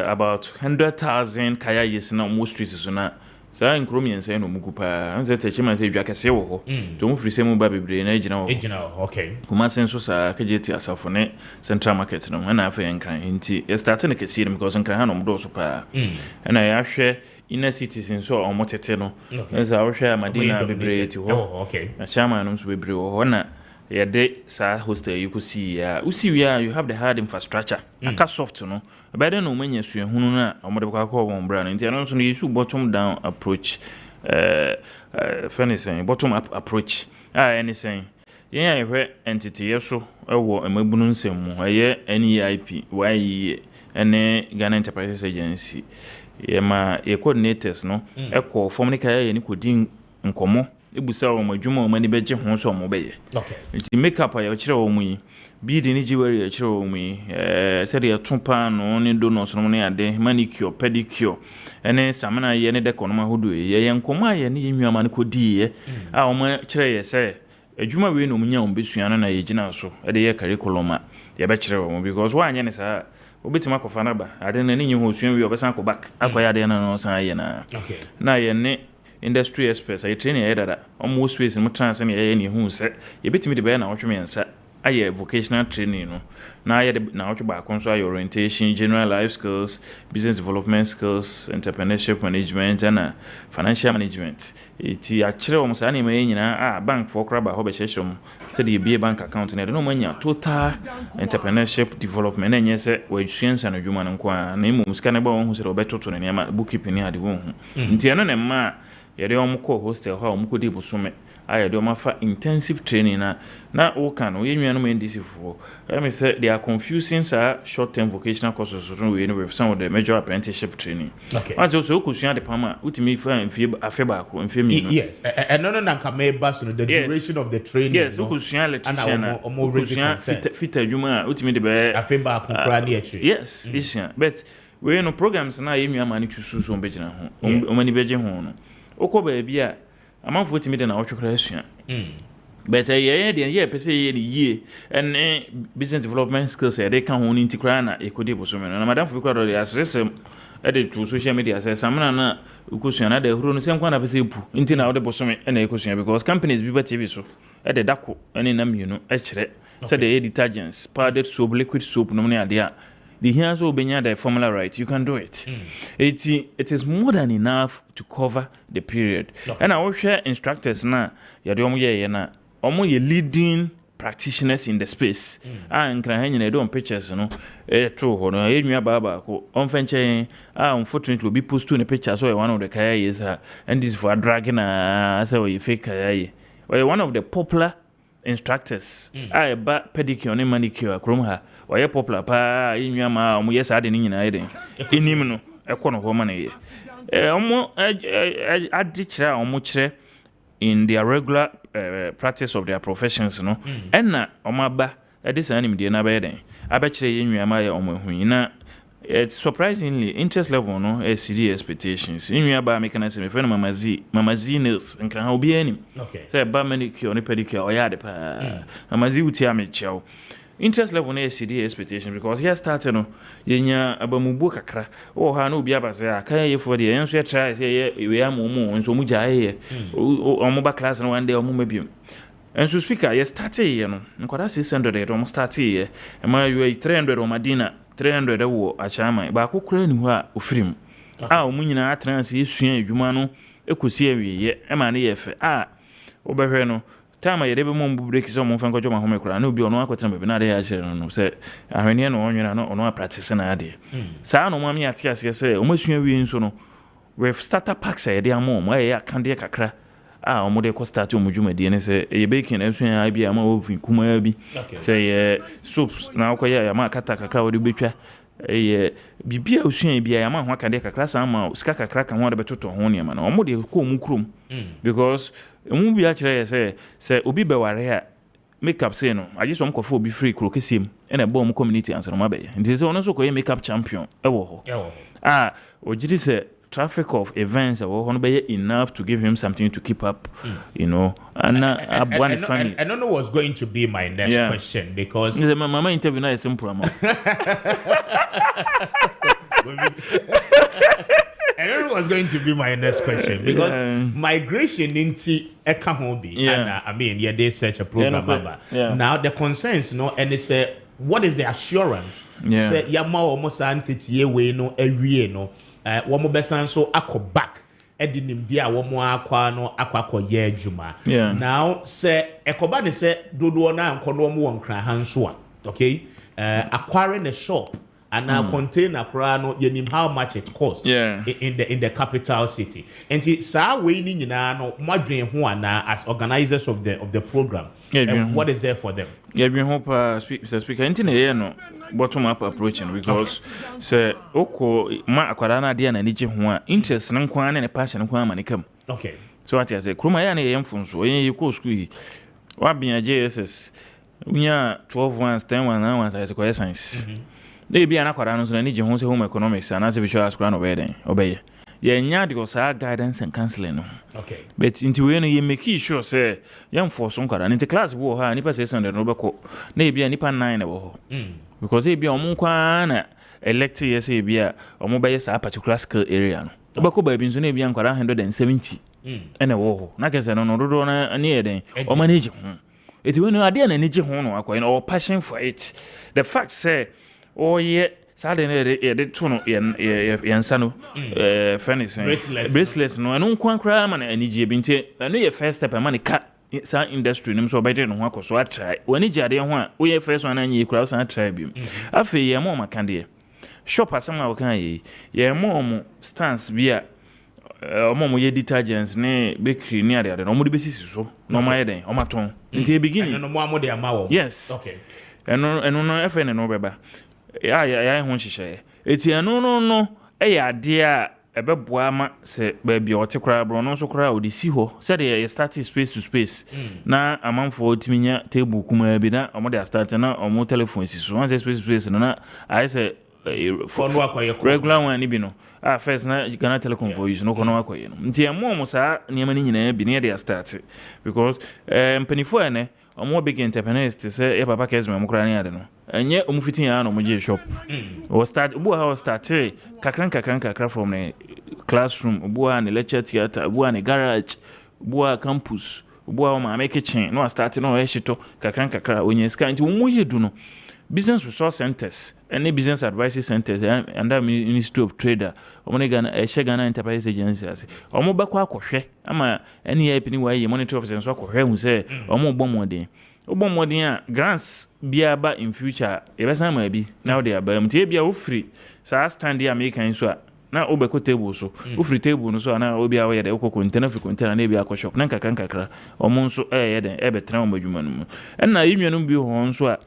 about 100,000 kaya yes na mo streets so na sa nkromi ense no mugupa anze techima se dwa kese wo ho to mu free se mu ba bebre na ejina wo okay kuma senso sa kejeti asafo ne central market no na afa yankran nti e start na kese dem because nkran ha no mdo so pa na ya hwe inner cities so o motete no enza wo hwe amadina bebre ti ho okay na chama no so bebre ho na ya de sa hostel you could see you have the hard infrastructure aka soft no by then no manya suahunu na omode kwa won bra no ntia no so no issue bottom down approach finishing bottom up approach anything yen hwe entity yeso ewo emabunu nsemu aye NEIP why ene Ghana Enterprise Agency ma coordinators no ekọ form ne kaya ye ni kodin nkomo ebusa wo madwuma wo mani beje ho so mo beye nti makeup ya kire wo mu yi bidi ni jiwari ya kire wo mu yi se de tumpa no ne do no so no ne ade manicure pedicure ene samana ye ne de kono hodo ye nkoma ye ne yenwama ne kodi ye a wo ma kire ye se adwuma we no munya wo besua na ye gina so de ye curriculum ye be kire wo mu because wa anya ne sa obitima kofa na ba ade na ne nyi ho sua wi obesan ko back akoya de na no san ye na na ye ne industry experts I train here that almost space in trans and any who said you bit me the bear now what you mean sir I vocational training no now I now to back on orientation general life skills business development skills entrepreneurship management and financial management it actually almost any nyina bank for crab ho be sheshom said you be a bank account na no manya total entrepreneurship development and yes we science and human nko na mu scan ba won hu se obeto to na bookkeeping ni ade won nti eno na ma yede omko hostel ha omko de busome ayede omafa intensive training na o kan o yenwanu mandisi fo me say they are confusing short term vocational courses so we with some of the major apprenticeship training once also kusua de pama utimi fa mfie afeba ko mfie mi yes no na kameba so the duration of the training yes kusua electrician kusua fit adwuma utimi de be afeba ko kra na echi yes isia but we no programs na yenwa ma ne twusu so mbegina ho o mani beje ho no okoba bia amanfo timi de na wotwekra asua but ye pese ye ni ye and business development skills they can ho ni ntikra na ekodi boso na madam fu kwado ya sresem e through social media say samna na ukosua na de huru no sen kwa na pese pu nti na wode boso me na ekosua because companies bi ba TV so e de dako ene nam yunu e kire say the detergents powdered soap liquid soap no ne ade a the here so benya the formula right you can do it it is more than enough to cover the period and I will share instructors na ya de omo ye na omo ye leading practitioners in the space and can hang in don pictures no to ho no enua baba ko on fenche unfortunately be post to the picture so one of the kaya is and this for dragging so you fake kaya one of the popular instructors ba pedicure and manicure krom ha oye popular pa enua ma omo yes ade ni nyina ede enim no ekono ho ma na ye omo adichira omo kire in their regular practice of their professions no enna omo aba ede san nim de na ba ede abekire enua ma ye omo hu na it's surprisingly interest level no CD expectations. In your bar mechanism, if any Mama Z nails and can how be any. Okay. Say bar manicure or pedicure or yard pa. Mama Z utia me chow. Interest level no CD expectation because here started no yenya abamubu kakra. Oh ha no biaba say aka ye for the enso try say we am mumu nso mu jae o ba class no one day o mu mabiem. And so speaker yes started ye no nkwada 600 almost started ye. Am you 300 o madina 300 wo achama ba kokura ni ho a ofirim a o munyina atranse esua adwuma no ekosi awiye e ma ne ye fe a obehwe no time ye debe mo break so mo fa nkojo ma home kura na obi ono akwetena bebe na de ya chere no se ahwene no onwena no ono practice na ade sa no mami ate ase se o masua wi nso no we starter packs ye de amom ye akande kakra a o mo de ko start o mudwuma de ne se ye baking esua ya bia ma o fi kuma bi se ye soups na ko ya ma kata kakra o de betwa bibia osua bia ya ma ho akande kakra sa ma sika kakra kan ho de betoto ho ne ma na o mo de ko mu krom because mu bia kire se obi be ware a makeup say no agye so mkofo obi free kro kesiem e na bo mu community answer ma be nti se ono so ko ye makeup champion e wo ho o jiri se traffic of events or no be enough to give him something to keep up, you know. And family. I don't know what's going to be my next question because my mama interview now is simple. I don't know what's going to be my next question because migration into Ekahobi and I mean they search a program now the concerns and they say what is the assurance say yama almost antiti we no ewie no womo besan so akọ back edinim dia womo akwa no akwakọ ye adwuma now say ekoba ne say dodo na ankono mo wonkra hanso a okay acquiring a shop and a container no yenim how much it cost in the capital city and sa we ni nyina no modwen ho ana as organizers of the program what is there for them we hope speaker intine no bottom up approaching because say oko ma akwara na dia na nige ho a interest nan kwa na ne passion kwa manikam okay so what you say kruma ya na yemfunso yen ko school wa bia JSS unya 12 ones 10 ones na ones as ko science they be an akwara no so na nige ho se home economics and as visual school no be den obeye ye nya de osa guidance and counseling no okay but into we no ye make sure say yam for so nkwara into class wo ha nipa 600 no be ko na e bia nipa 9 na wo ho because e bia omo kwa na elect yes e bia omo be yes a particular skill area no be ko ba bi nso na e bia nkwara 170 ene wo ho na kese no dodo na ne ye den o manage ho eti we no ade na nige ho no akoy no passion for it the fact say ye Saturday de tuno yansano bracelets no anu kwankra ma na anije binte anu ye first step ma ne ka sa industry nim so obede no ho akoso a try wani jade ho a we first one anyi kura so a try bi afi ye mo makande shop asema wo kan ye mo stance bia mo ye detergents ne bakery ni ade no mo de besisi so no ma ye den o maton nti e beginning no mo amode amawo yes okay eno no efe ne no beba ya ho hyehyɛ eti eno no ade a ebeboa ma se ba bia otekora bro no so kora odisi ho se de start space to space na amanfo otiminya table kuma bi na omo de start na omo telephone si so one space to space na I say regular one ni bi no first na Ghana Telecom for use no kono akoye no nti emo sa niam ni nyina bi na de start because mpanifo ene omo big entrepreneurs say papa Kessben mo kora ni ade no enye omo fitin ya no mo je shop o start obo ha start kakran from the classroom obo ha ne lecture theater obo ha ne garage obo ha campus obo ha ma make kitchen no start no e shito kakran onye ska nti omo ye du no business resource centers any business advisory centers and the Ministry of Trade omo ne Ghana Enterprise Agency omo ba kwa akohwe ama any IP ni why monitor officer so akohwe hu say omo bomodin a grants bia ba in future e be san ma bi now they are ba mtie bia wo free sa stand here American so na obeko table so wo free table no so na obi a wo ye de wo container free container na bia ko shop na kakra omo nso ye de e be tran mo adwuma no mu na yinwanu bi ho nso a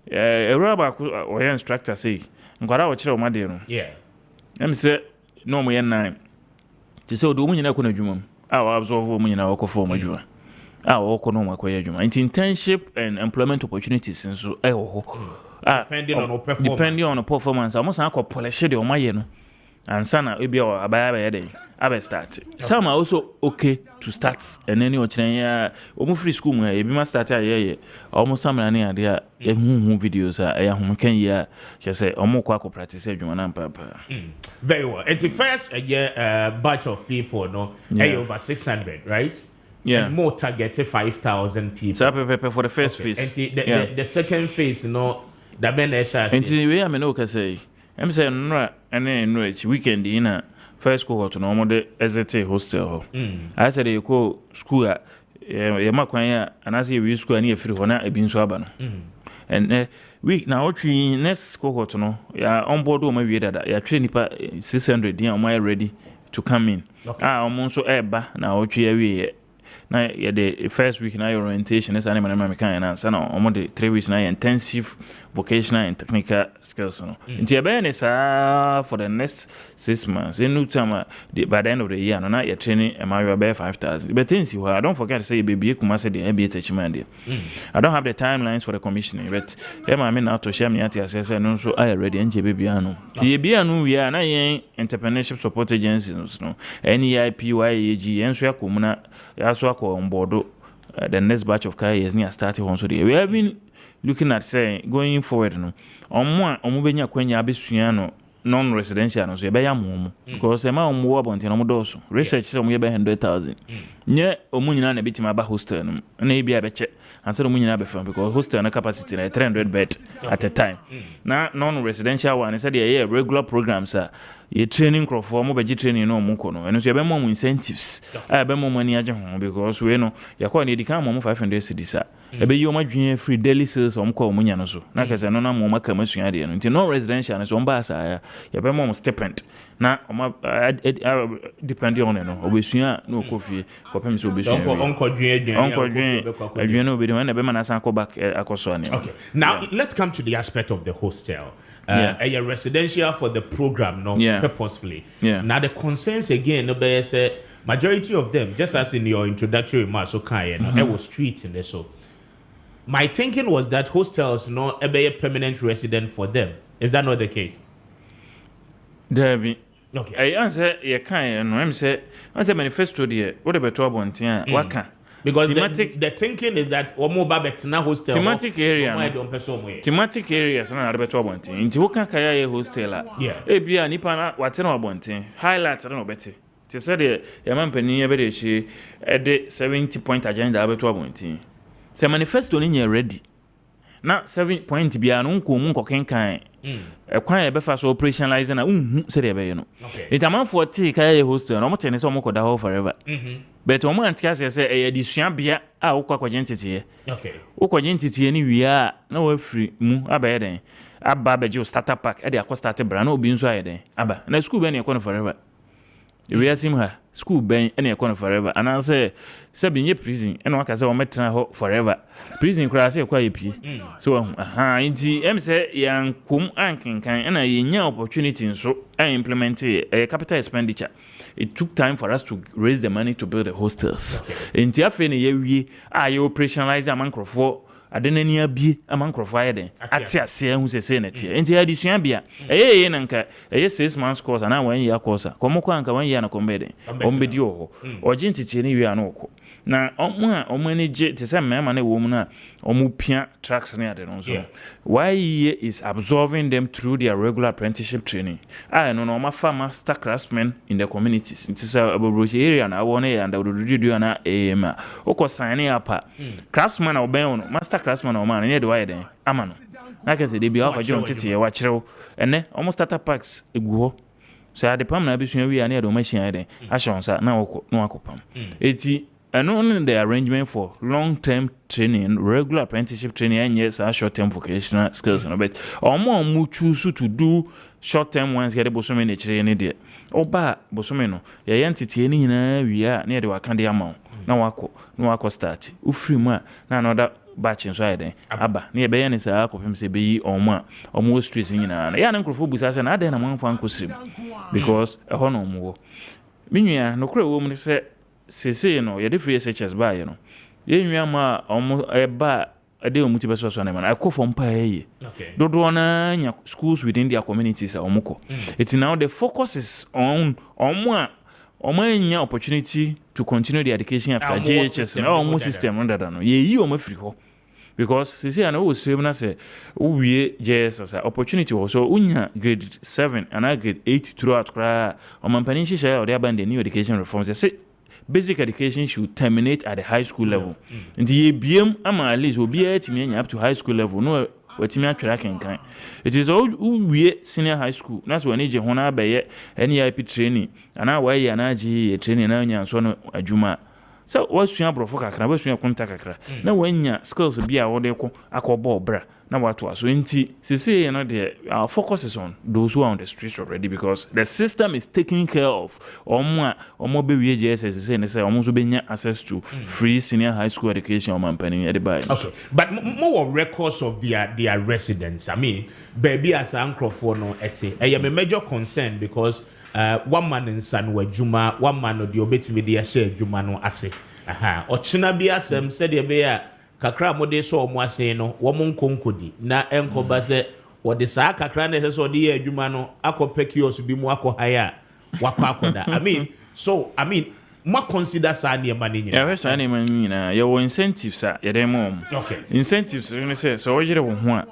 Europa or instructor say, Nkara watch your madero. Yeah. Let me say, no, we are nine. To say, do we not jumum? Our absorb woman in our conform major. Our economic way, internship and employment opportunities, and so, depending on the performance almost na polish the omaye no ansa na ebi abaya be dey abe start some are also okay to start and then you ya omu free school mu ebi ma start aye almost some na ade a hu videos a ya hu kan ya je say omu kwa ko practice adwuma na papa. Very well. And the first batch of people no over 600, right? Yeah. And more targeted 5,000 people. So for the first phase. And the second phase, you know, the benesha. And we am no can say. I'm saying no and weekend in first cohort no more the SAT hostel. I said you go school ya makwan and as you school and free hona e bin so aba no. And week now next cohort no ya on board o ma wie dada ya train nipa 600 dia o ma ready to come in. Omo so eba na o twi awie na the first week na orientation is animal American and sana omo the 3 weeks na intensive vocational and technical skills no nti ebe for the next 6 months in no time by the end of the year no na your training about 5,000 but things you I don't forget to say baby kuma say the MBA teachment there. I don't have the timelines for the commissioning but I mean now to share me at assess no so I already nje baby anu ti bia no we na yen entrepreneurship support agencies no NEIPYAG enso yakomuna yaso on board the next batch of careers near starting on so we have been looking at say going forward no omo benya kwanya abesua no non-residential no so be ya mo because e ma omo abonte no mo doso research say omo ye be 100,000 nye omo nyina na betima ba hostel no na e bia be che answer omo nyina be fam because hostel na capacity na 300 bed at a time na non-residential one say dey regular programs ye training crop for mo be training no mo ko no eno so ye be mo incentives be mo money age ho because we no ye ko na edika mo 500 cedis e be yo madwen free daily sales omo ko omo nya no so na kase no na mo maka masua de no nti non residential no so mba asa ye be mo stipend na omo depending on no obesua no kofie ko pem so obesua onko dwen no be na be mana san ko back akoso ani. Okay, now let's come to the aspect of the hostel. A residential for the program, no, purposefully. Now the concerns again, no, say majority of them, just as in your introductory remarks, okay, no, was streets in there. So my thinking was that hostels, no, a permanent resident for them. Is that not the case? Debbie. Okay. I answer you can no, I'm say manifesto there. What about trouble on what can? Because the thinking is that omo babet na hostel thematic area thematic areas na beto abonten nti wo kan kaya ye hostel e bia nipa na wate na abonten highlight na obete ti say the yampani e be de chi e de 70 point agenda beto abonten say manifesto ni ready na 7 point bia no nko mu nkokenkan kwan e be fa so operationalize na say de be no it amount for take kaya ye hostel no mo tene so mo koda ho forever but o man tia say e disua bia a wo kwa kwagentete okay wo kwagentete ni wia na wo free mu abaye den aba beje starter pack e de akọ start bra na obi nso aye den aba na school be na ekọ no forever we asim ha school ben e na ekọ no forever and say binye prison e na waka say o metena ho forever prison kura say ekọ yepie so inti em say yankum ankenkan e na yenya opportunity nso implement capital expenditure. It took time for us to raise the money to build the hostels. In Tiafene, ye operationalize a mancrofo, adenani abi, a mancrofo, Atia, say, who's a senator. In the addition, bia, a nanka, a 6 months course, and I 1 year course, Comoko and 1 year no combede, Ombedio, or Gentity, we are no. Now, on manage to some man and a woman, or mupia tracks near the nose. Why is absorbing them through their regular apprenticeship training? I know my farmer, star craftsmen in the communities. It is a area and I want and I would do an AM. Oko signing up craftsman or ben, master craftsman or man, near the wide amano. Like I said, they be off a John Titty, a watcher, and then almost starter packs a go. So at the palm, I be we are near the machine. I shall say, no, no, copam. And only the arrangement for long-term training, regular apprenticeship training, and yes, short-term vocational skills. Or more choose to do short-term ones get a bosom in the training there. Or ba bosomeno, your entity any we are near the Wakandi amount. No wako start. Ufri ma na another batch inside there. Abba, near Bayan is a him say be or ma or more streets in a young uncle as an aden among Fanco because a honor more. Minya, no crow woman say. Say no, you free SHS by you know. Ye ma almost a ba a day omuti beso so na man I call from paye Okay. dodo na nya schools within their communities a omukọ it's now the focus is on anya opportunity to continue the education after More JHS system, na more almost system no dada no ye yi omo free ho because sisi ana wo srem na say uwie JSS opportunity wo so unya grade 7 and grade 8 throughout kra omampani shisha or the abandon new education reforms say basic education should terminate at the high school level nti ye biem ama at least obi atimi anya up to high school level no watimi atwera kenkan it is all uwie senior high school na so ani je ho na abaye NIP training ana why ana je training na anya so no adwuma so wasua brofo kakra wasua konta kakra na wanya skills bia wo de ko akobo bra na watu aso nti sisi you know our focus is on those who are on the streets already because the system is taking care of omo be wie JSS say omo so benya access to free senior high school education o mampani at the Okay, but more records of their residents. I mean, baby as Ankrofo no ete. I am a major concern because one man in San Juma, one man of the obetimi dia share Juma no ase. Ochina bi asem said ye be kakra mode so omo ase no wo mon konkodi na enkoba se wo de saa kakra na se so de ye adwuma no akopekio bi mu akohaya wakwakoda. I mean ma consider sa ne ma ne nyina. Yeah, we sa ne ma nyina. Your incentives are ye dem mom. Okay. Incentives you say so we jere wo ho a.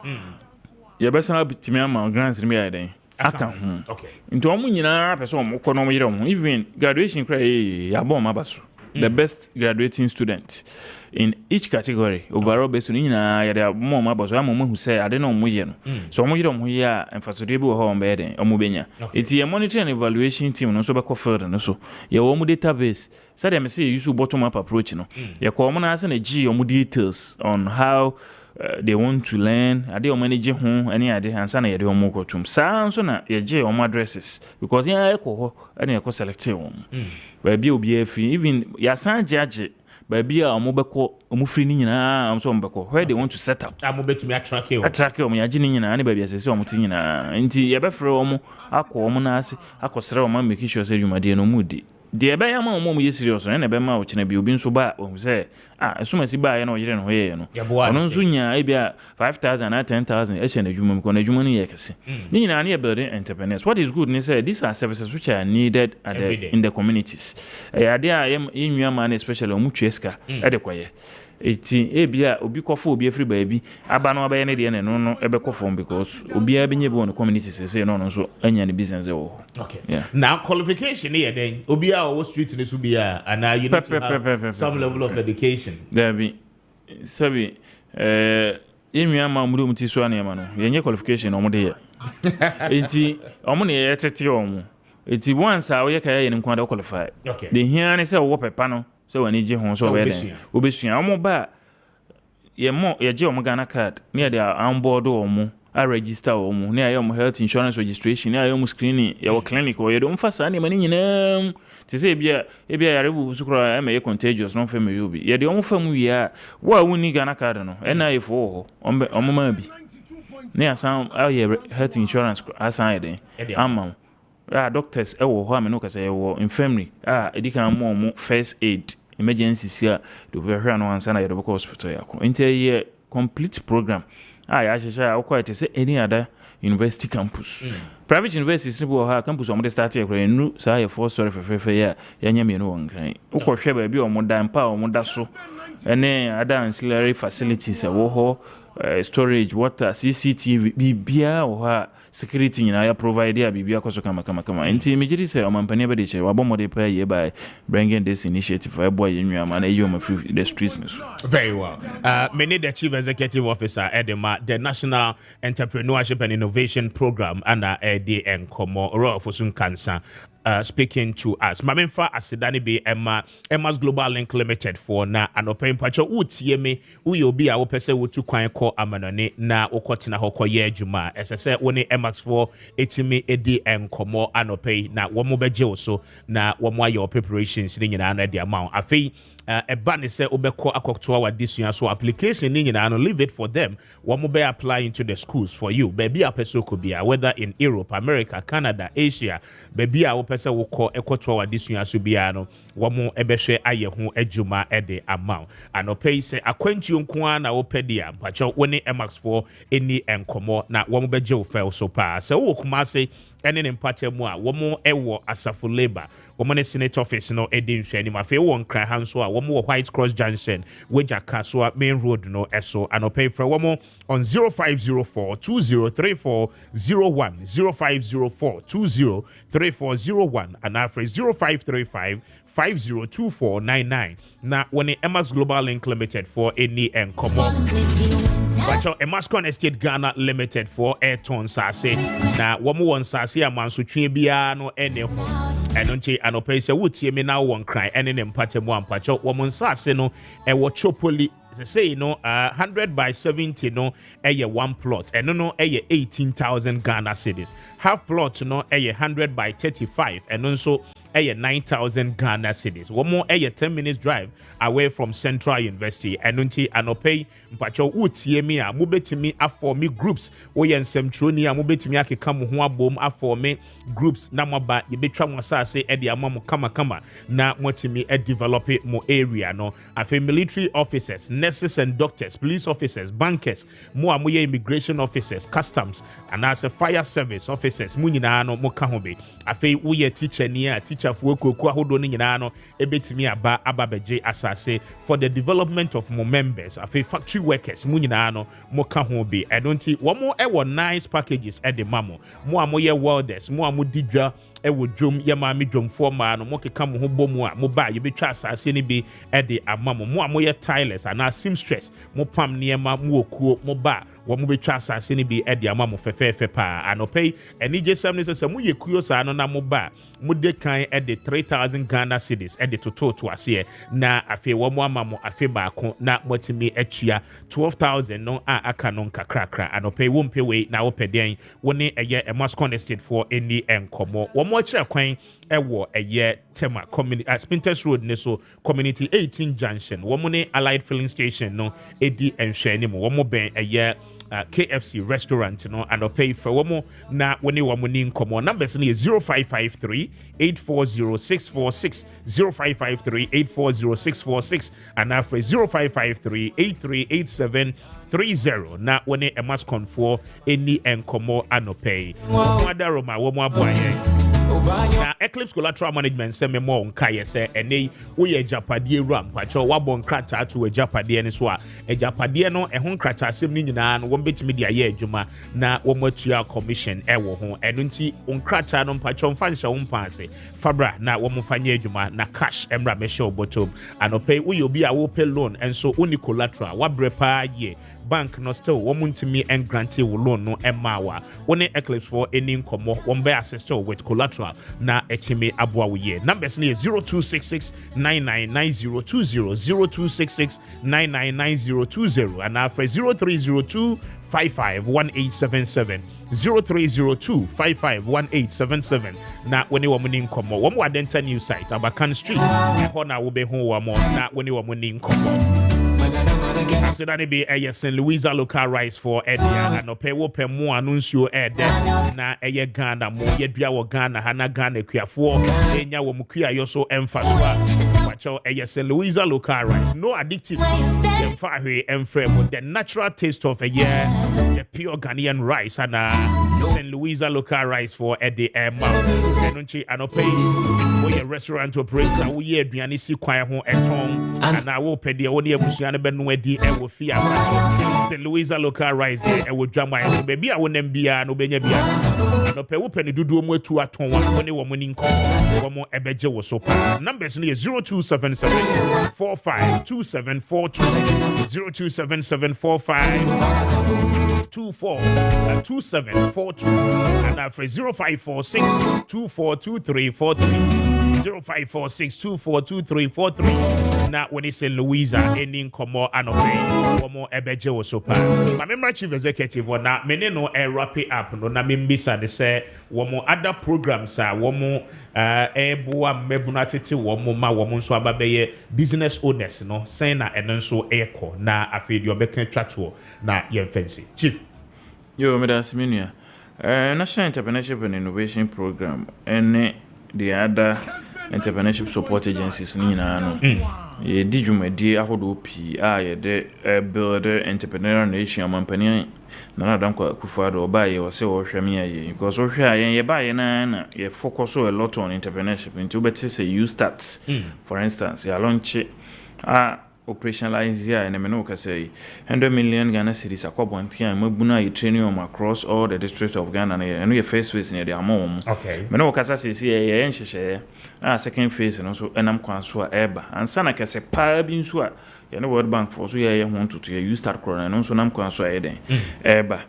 Ye be sa bitimi ama grants ni ya den. Aka ho. Okay. Nti omo nyina pese omo kɔ no mo yere ho even graduation cry ya bo ma baso. The best graduating student in each category overall based on nyina ya da mo ma baso amomo hu say ade no mo ye no so omo yere ho ya emphasize bi wo ho on be den omo benya it ye monitor and evaluation team no so be ko field no so ye wo mo database said them say use bottom up approach no ye ko omo na ase na g omo details on how they want to learn ade o manage ho ani ade ansa na ye de omo kotum sa so na ye je omo addresses because ya ekọ ho ani ekọ select o ba bi obi afi even ya san judge ba bi a omo beko omo free ni nyina am so omo beko where they want to set up Amo betimi attract omo ya ji ni nyina ani ba bi asese omo ti nyina nti ye be frɛ omo akọ omo na ase akọsere omo make sure say yumade no mudi de ebe ya ma omo ye serious na ebe ma o kina bi obi nso ba o say esumasi ba ya na o yire no ye no ono nso nya e bia 5,000 na 10,000 e chena adwuma ko na adwuma no ye kese ni nyina na building entrepreneurs. What is good ni say these are services which are needed in the communities ya de a yenwia man especially omu tweska e de kwaye eti ebia obi kofo obi afri baabi aba no abaye ne de ne no ebe kofo because obi abenye bi on communities say no so anya ne business wo. Okay. Yeah. Now qualification here then obi a o street ne so bia and you need to have some level of education. There be sabi yenwia ma mu muti so ane ma no yenye qualification omo de ye eti omo ne ye tete omo eti once a we kaya ye ne kwada qualify the here ne say wo pepa no so wani je ho so we den obesua omo ba ye je omo Ghana card ne dey on board omo a register omo ne ayo health insurance registration ne ayo screening ye wo clinic wo ye do mfasa ne mani nyina ti say bia yare bu sukura e contagious no fam you bi ye de omo fam wi a wo wuni Ghana card no e na ifo ho omo ma bi ne asan ayo health insurance asan den amam doctors ewo ho ameno kasa ewo infirmary edika mo first aid emergency sia do we hwe no ansa na ye do hospital yakọ enti complete program ya shesha akọ ite say any other university campus private universities ni bo ha campus o mo start here nu sa ye for story fefe ya nya me no won ukọ hwe ba bi o mo dan pa o mo da so ene other ancillary facilities wo ho storage water CCTV bibia o ha security nyina ya provide ya bibia koso kama enti imejiri se omampani ba de che wabomode pa ye by bringing this initiative for boy yenwa ma na yoma free the streets news. Very well. Many the chief executive officer Edema the National Entrepreneurship and Innovation Program and the Nkomo Ro Fosun Cancer speaking to us. Mamemfa asidani be Emma's Global Link Limited for na anopen pacho utie me uyobi a wo pese wo tu kwan ko amanone na okotina hokọ ye adwuma esese woni Emma's for etimi edi enkomo anopen na wo mo beje so na wo mo ayo preparations ni nyina na de amount afei eba ne se obekọ akọkto wa disua so application ni nyina no leave it for them wo be apply into the schools for you baby a person could be whether in Europe, America, Canada, Asia baby a wo pese wo kọ ekoto wa disua so bia no wo mo ebehwe aye ho adwuma ede amount anope se akwantuo nko na wo pedia mpacho woni emax for any enkomo na wo mo beje wo fel so pa se wo kuma se ene ne mpache mu a wo mo ewo asafo labor wo mo ne senate office no edi nhwani ma fe wo nkran hanso a wo mo White Cross Junction weja kaswa main road no eso anope fra wo mo on 0504 203401 0504 203401 and after 0535 502499 na when Emma's Global Link Limited for any enkomo Bacho Emascon Estate Ghana Limited for Airton Sase na womo won sase amanso twe bia no ene ho eno nche anope se wotie me na won kran ene ne mpate mo ampacho womo sase no e wo chopoli say you know 100 by 70 no eye one plot and no eye 18,000 Ghana cedis half plot no eye 100 by 35 and also eye 9,000 Ghana cedis one more eye 10 minutes drive away from Central University and unti anope mpacho utie me a mubetimi afọ me groups wo ye nsɛmtroni a mubetimi akeka mo ho abom afọ me groups na moba ye betwa mo asase e de amamo kama na motimi e develop mo area no afi military officers, nurses and doctors, police officers, bankers, mo amoye immigration officers, customs, and as a fire service officers, mo nyina no mo ka ho be. Afei wo ye teacher ni a teacher fo koku ahodo ni nyina no ebetimi aba beje asase for the development of more members. Afei factory workers, mo nyina no mo ka ho be. I don't see one more nice packages at the mamo. Mo amoye welders, mo amodidwa ewo dwom ye ma me dwomfo ma no mo keka mo ho bomu a mo ba ye betwa asase ni bi e de amamo mo amoye tilers ana seamstress mo pam niema mo okuo mo ba wo mo betwa asase ni bi e de amamo fefefe pa anope eni jesam ne se mo yekuo sa no na mo ba mo de kan e de 3,000 Ghana cedis e de toto to ase na afi wo mo amamo afi ba ko na motimi atua 12,000 no a aka no nkakrakra anope wo mpewe na wo peden wo ne eye Emascon Estate for any enkomo wo mo kire kwan ewo eye tema community Spinters Road ne so community 18 junction wo mo ne Allied filling station no edi enhwani mo wo mo ben eye KFC restaurant no and pay for womo na woni womo ni nkomo numbers ni 0553 840646 0553 840646 and after 0553 838730 na woni Emascon for any enkomo anope wadaroma womo aboye na Eclipse Collateral Management se me mo nkaye se ene wo ye japade ram pacho wabon krata to japade ne so a japade no ho nkrata asem ni nyina no wo betimi dia ye adwuma na wo matua commission wo ho eno nti nkrata no pacho mfanhye wo mpanse fabra na wo mfanye adwuma na cash emra me show bottom anope wo ye obi a wo pay loan enso uni collateral wabre pa ye bank no still wo muntimi en grant wo loan no emawa wo ne Eclipse for any nkomo wo be assist with collateral na etimi aboa wo ye numbers ni 0266 999020 0266 and after 0302 551877 0302 551877 na woni wo muni nkomo wo mo adenta new site Abakan Street ho na wo be ho wo mo na woni wo muni nkomo Asidani be a St. Louisa local rice for Edia and pay wo pe mo anuncio na eye Ghana mo ye dua wo Ghana hana Ghana kuafo enya wo mukua yo so emfaswa wacho eye St. Louisa local rice no additives dem fa hwe emfrem the natural taste of a year the pure Ghanaian rice and St. Louisa local rice for Eddie Emma enunchi anope wo ye restaurant operator wo ye aduane si kwan ho eton and wo pede wo ne abusua ne benu adi ewo fia St. Louisa local rice there ewo dwama so baby a wonam bia no benya bia no pe wo pani dudu mu atu aton wo ne wo moni nko wo mo ebeje wo so pa numbers no 0277 452742 0277452742 and after 0546 242343 0546 242343 na when he say Louisa any nkomo anope womo ebeje wo so pa ma memra chief executive na me ne no wrap it up no na membisa de say womo other programs a womo eboa mebuna tete womo ma womo nso ababeye business owners no say na eno nso eko na afedi obeka twato na yemfensi chief yo me das menua National Entrepreneurship and Innovation Program and the other entrepreneurship support agencies nina no ye di dwumadi ahodo pi ye de build entrepreneurial nation amampani na Adam Kufuado obaye wo se wo hwame aye because wo hwa ye ba ye na ye focus a lot on entrepreneurship into better say you start for instance ya launch operationalize here and me no ka say 100 million Ghana cedis akwabontia mabuna you training on across all the districts of Ghana and your first phase near the amount okay me no ka say ye nhyehyɛ second phase no so enam kwan so eba ansa na ka say pa bi nso a ye no World Bank for so ye ho to you start corona no so nam kwan so den eba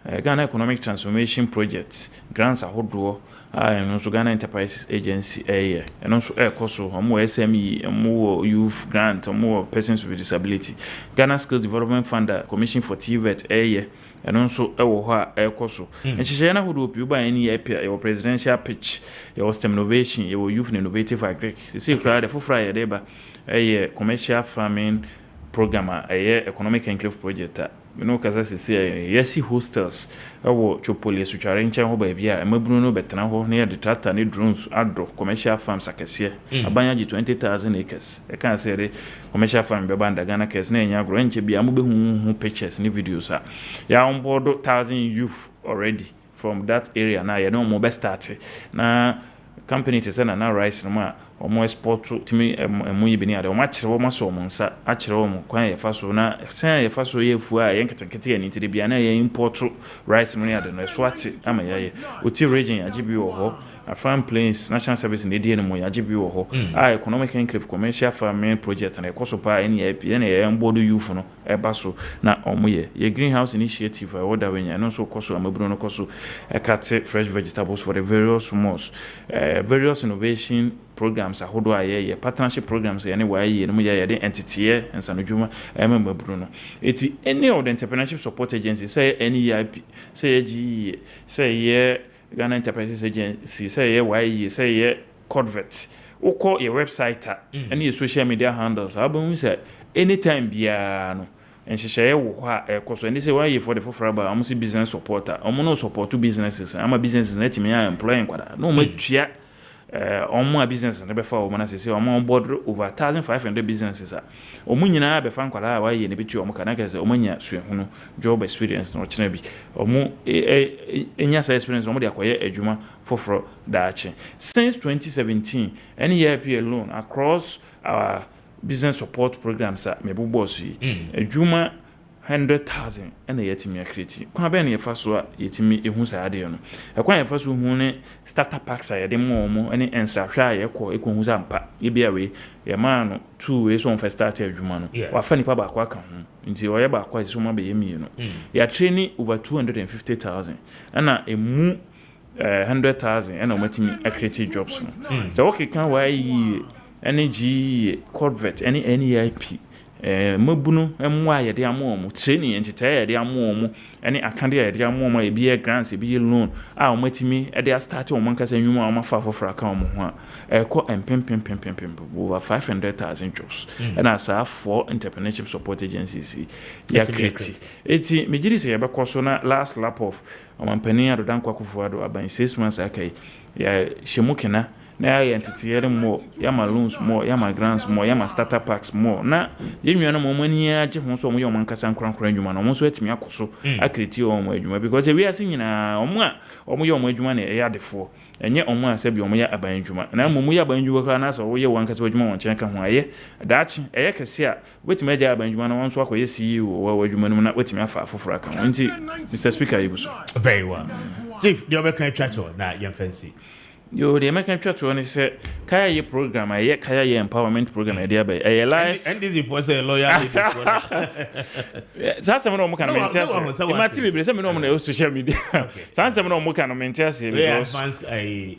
Ghana Economic Transformation Project grants ahodo and also Ghana Enterprises Agency and also so more SME more youth grant more persons with disability Ghana Skills Development Fund Commission for TVET and also so and she na hodo pi ba any your presidential pitch your STEM innovation your youth and innovative agric see crowd for Friday deba commercial farming program economic enclave project me no kasa sisi yesi hostels ewo chopoli suchare nchen ho ba bia emabunu no betena ho na de tractor ne drones adro commercial farms akese abanya ji 20,000 acres e kan say commercial farm be banda Ghana kes na enya agro nche bia mo be hu pictures ne videos ya on board 1,000 youth already from that area na ye no mo be start na company to send na rice no ma omo export to timi emu yibini ade omo akire omo so omo nsa akire omo kwan ye faso na sen ye faso ye fu a ye nketenkete ye nitire bia na ye import rice no ade no so ate ama ye oti region agibi wo ho farm plains national service in the mo agibi wo ho economic enclave commercial farming project na ekoso pa NEP na ye mbodo youth no eba so na omo ye greenhouse initiative I order when no so koso amaburo no koso ekate fresh vegetables for the various malls various innovation programs ahodo aye partnership programs anyway ye no ye the entity and sanodwuma emaburo no eti any of the entrepreneurship support agencies say NEIP say GE say ye Ghana Enterprises Agency say ye say ye Codvet o call your website and your social media handles abun say anytime bia no and she share wo ha ekoso and say why you for the fofraba am see business supporter am no support to businesses am businesses na timi employing kwada no matua omo business na be fa omo na say omo board over 1,500 businesses omo nyina be fa nkwala wa ye ne betu omo kana ka say omo nya suehunu job experience no chena bi omo enya sa experience omo de akoye adwuma foforo daache since 2017 any year alone across our business support programs me boss yi adwuma 100,000 and yetimi akreti kwa be na yefaso a yetimi ehu sa ade no ekwa yefaso hu ne starter packs a yede mo ene ensa hwa yekọ ekohu sa mpa ye bia we ye ma no 2 we so on first start adwuma no wa fa nipa ba kwa ka hu nti oye ba kwa so ma be yemi no ya training over 250,000 na emu 100,000 and omatimi akreti jobs no so okay kan wa yi energy Codvet any NEIP mabunu emwa ye de amomo training entity ye de amomo ene akande ye de amomo e bi grants e bi loan a omatimi e de start o man kasa nwuma o mafa fofora ka o mo ho a ko empem over 500,000 jobs and as for entrepreneurship support agencies ya create eti mejiri se ye be koso na last lap of omampani adodan kwakufuado aban 6 months akai ya shemukena na ya entity more ya ma loans more ya ma grants more ya ma starter packs more na yenwia no mo mani age ho so mo yo man kasa nkran adwuma no mo so atimi akoso akreti o mo adwuma because we are nyina omo yo mo adwuma na ya defo enye omo asabi omo ya aban adwuma na mo ya aban adwuma kra na so wo ye wan kasa adwuma won chen ka ho aye daachi eye kase a wetimi aja aban adwuma no won so akoye CEO wo adwuma no na wetimi afa afofora ka ho nti Mr Speaker yibuso very well chief the obe kan chacho na yemfancy yo the American church one say kaya ye program aye kaya ye empowerment program e dey by life and this for say lawyer sa se mo kan maintain imati be say me no mo na social media sa se mo no kan maintain say because advanced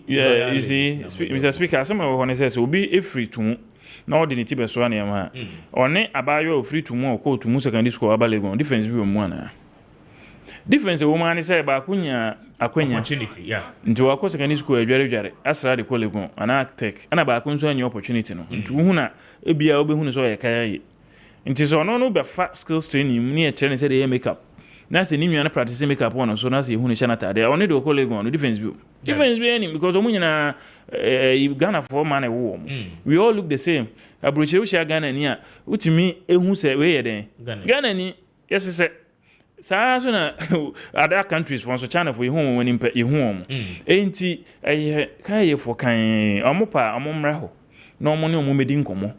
yeah you see Mr Speaker some of one say obi free to na odi ne tibe so na ma one abayo free to mo ko to mu secondary school abalegon difference bi mu ana difference wo man say ba kunya akwanya opportunity yeah nti wa ko secondary school adware asra de kolegon ana tech ana ba kun so any opportunity no nti hu na ebia obehunu so ye kai nti so no be fa skills training ni e chere say dey makeup na say ni nua na practice makeup on so na say hu ne chana tade oni de kolegon no difference bi any because omu nyina Ghana for man e wo we all look the same abroche wo sha Ghana ni a utimi ehu say we ye den Ghana ni yes say so na other countries from so China for you when you home enti kai for kan omopa omomra ho na omo ne omo medi nkomo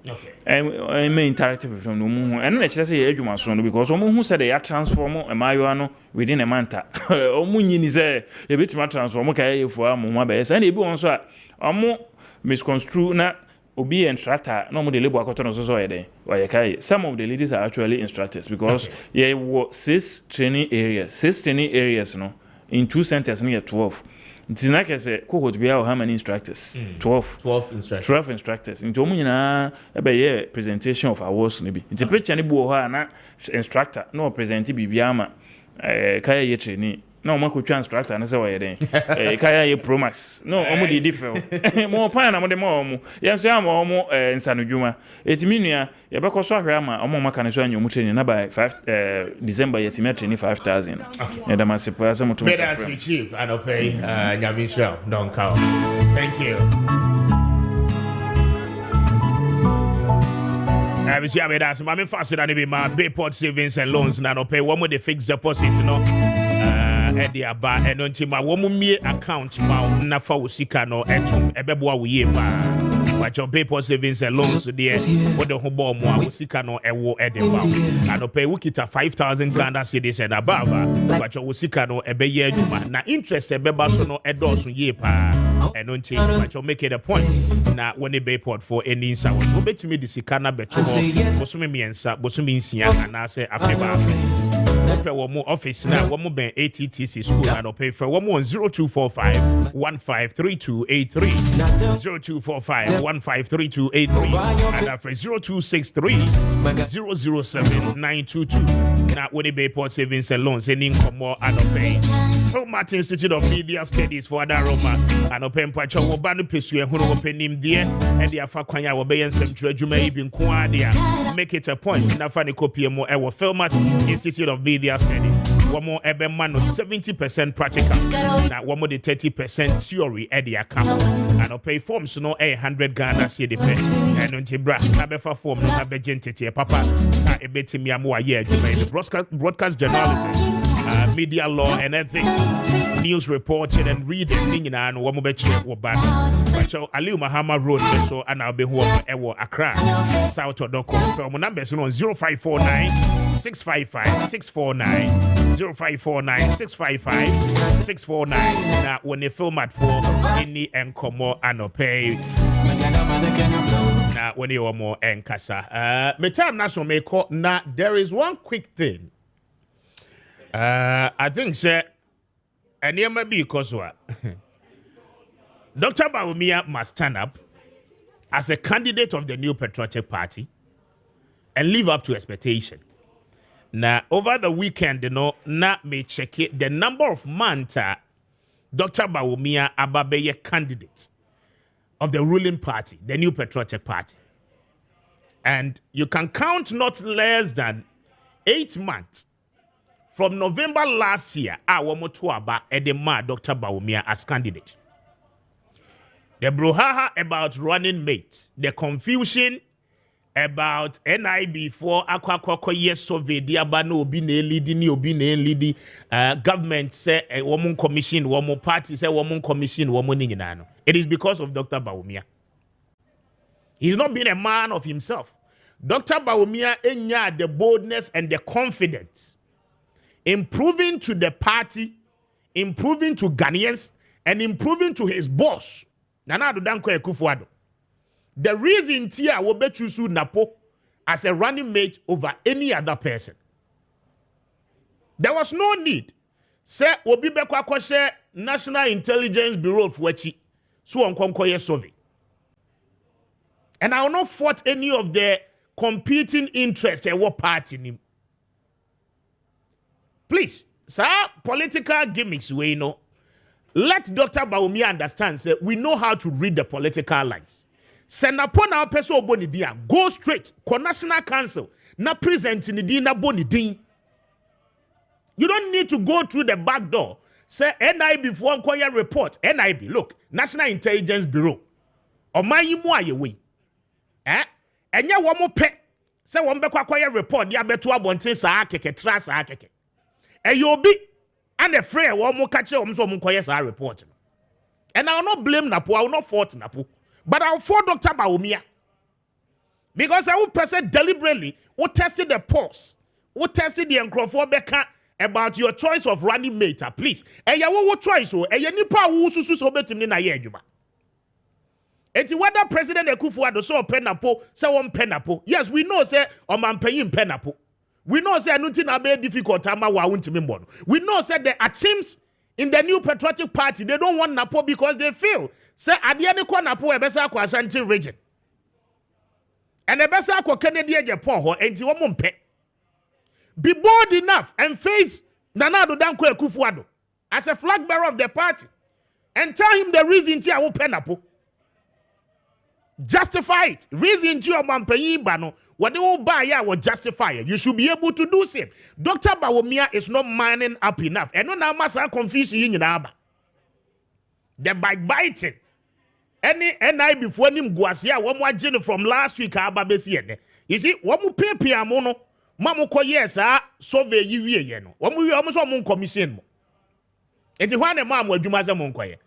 me interactive from no mu eno na kire say adwuma so no because omo hu say they transform emayo no within a month omo nyini say e betima transform kai for amoma be say na ebi won so a omo misconstrue na obi instructor no mo de lebo akoto no so yede why kai some of the ladies are actually instructors because yeah six training areas no in 2 centers near 12 it's like I say cohort be how many instructors 12 instructors into omu nyina ebe presentation of awards no bi it's picture ni bu ho na instructor no present bibia ma kai ye training no mo ko twa instructor na say why den kaya ye promax no omo di different mo pa na mo de mo ye so am omo nsanodwuma etimi nua ye be ko so ahwe ama omo maka na so anyo mu training na by 5 December ye timi training 5000 e da masepa se mo to chief and okay nyamisha don call thank you we see that's my faster than be my Bayport savings and loans na no pay one with the fixed deposit no edi aba eno ntima wo mumie account ma na fa osika no etum ebeboa wo ye ba wacho Bayport savings and loans there wo de ho bo mo a osika no ewo ede ba and pay wukita 5000 Ghana cedis and above wacho osika no ebeye adwuma na interest ebeba so no edoso ye pa eno nti wacho make it a point na when the Bayport for any insa so betimi di sika na beto bosumi miensa bosumi nsia ana se afeba pay one more office now, one more ben ATTC school and pay for one more 0245 153283 0245 153283 and after 0263 007 922 now when the Bayport savings and loans and income more and pay so Martin Institute of Media Studies for Adaroma and pay mpacho wo ba no pesu ehunu wo penim de and the afa kwanya wo be yensem tradwuma ibi nko adia make it a point na fa ne copy mo e wo Filmat Institute of Media Studies one more ebe man 70% practical now one more the 30% theory at the account and pay forms no 100 Ghana cedi pay and unti bra na be fa form no na be gentity papa sa e betimi amu aye adwuma broadcast journalism media law and ethics news reporting and reading nyina no one more be check wo ba no Aliu Mahama Road so ana be ho e wo Accra South Odoko from numbers no 0549 655 649 0549 655 649 na when they film at for any enkomo anope na when you more enkasa me time na so me call na there is one quick thing I think say and here may be because what Dr. Bawumia must stand up as a candidate of the New Patriotic Party and live up to expectation. Now, over the weekend, na me check it, the number of months Dr. Bawumia Ababeye candidate of the ruling party, the New Patriotic Party. And you can count not less than 8 months from November last year, Awamotuaba Edema Dr. Bawumia as candidate. The brouhaha about running mate, the confusion about NIB for Aquaquako yes survey, Diabano obi ne leading government say a woman commission, woman party say woman commission, woman ninginano. It is because of Dr. Bawumia. He's not been a man of himself. Dr. Bawumia enya the boldness and the confidence, improving to the party, improving to Ghanaians, and improving to his boss. Nana Danko Ekufuado. The reason Tia will bet you Napo as a running mate over any other person. There was no need. Say Obi Bekwa share National Intelligence Bureau of Wechi. So on Konkoye survey. And I will not fault any of the competing interests at what party. Please, sir, political gimmicks, we know. Let Dr. Bawumia understand, say, we know how to read the political lines. Send upon our person boni dia, go straight, National Council, na present in the na boni din. You don't need to go through the back door. Say NIB for inquiry report. NIB, look, National Intelligence Bureau. Or my way. And ya one more pet. Say one be inquiry report. Ya betu abonte sa keke trust sa keke. And you'll be and afraid one more catch you so inquiry sa report. And I will not blame Napo. I will not fault Napo. But I will fault Dr. Bawumia. Because I will person deliberately who tested the pulse, who tested the encrophobia about your choice of running mate, please. And you what choice so and you nipa who so betim na ye adwuma. Enti whether President Akufo-Addo so penapo, say one penapo. Yes, we know say o man payim penapo. We know say anunti na be difficult ama wa untimi mbono. We know say the teams in the New Patriotic Party, they don't want Napo because they feel say adiane kwa Napo ebesa kwa Ashanti region. And ebesa kwa Kennedy Japan ho enti wo mpe. Be bold enough and face Nana Addo Dankwa Akufo-Addo as a flag bearer of the party and tell him the reason to your penapo. Justify it. Reason to your mampeyi bano. What they will buy ya will justify it. You should be able to do same. Dr. Bawumia is not manning up enough. And no now must confuse you in Aba. The backbiting. Any NI before him guasia one more gen from last week Aba Besiene. You see, one more paper amono. Mamu ko yes survey yiwie ye no wo mu almost one commission mo enti hwan na mamu adwuma za mo nkoye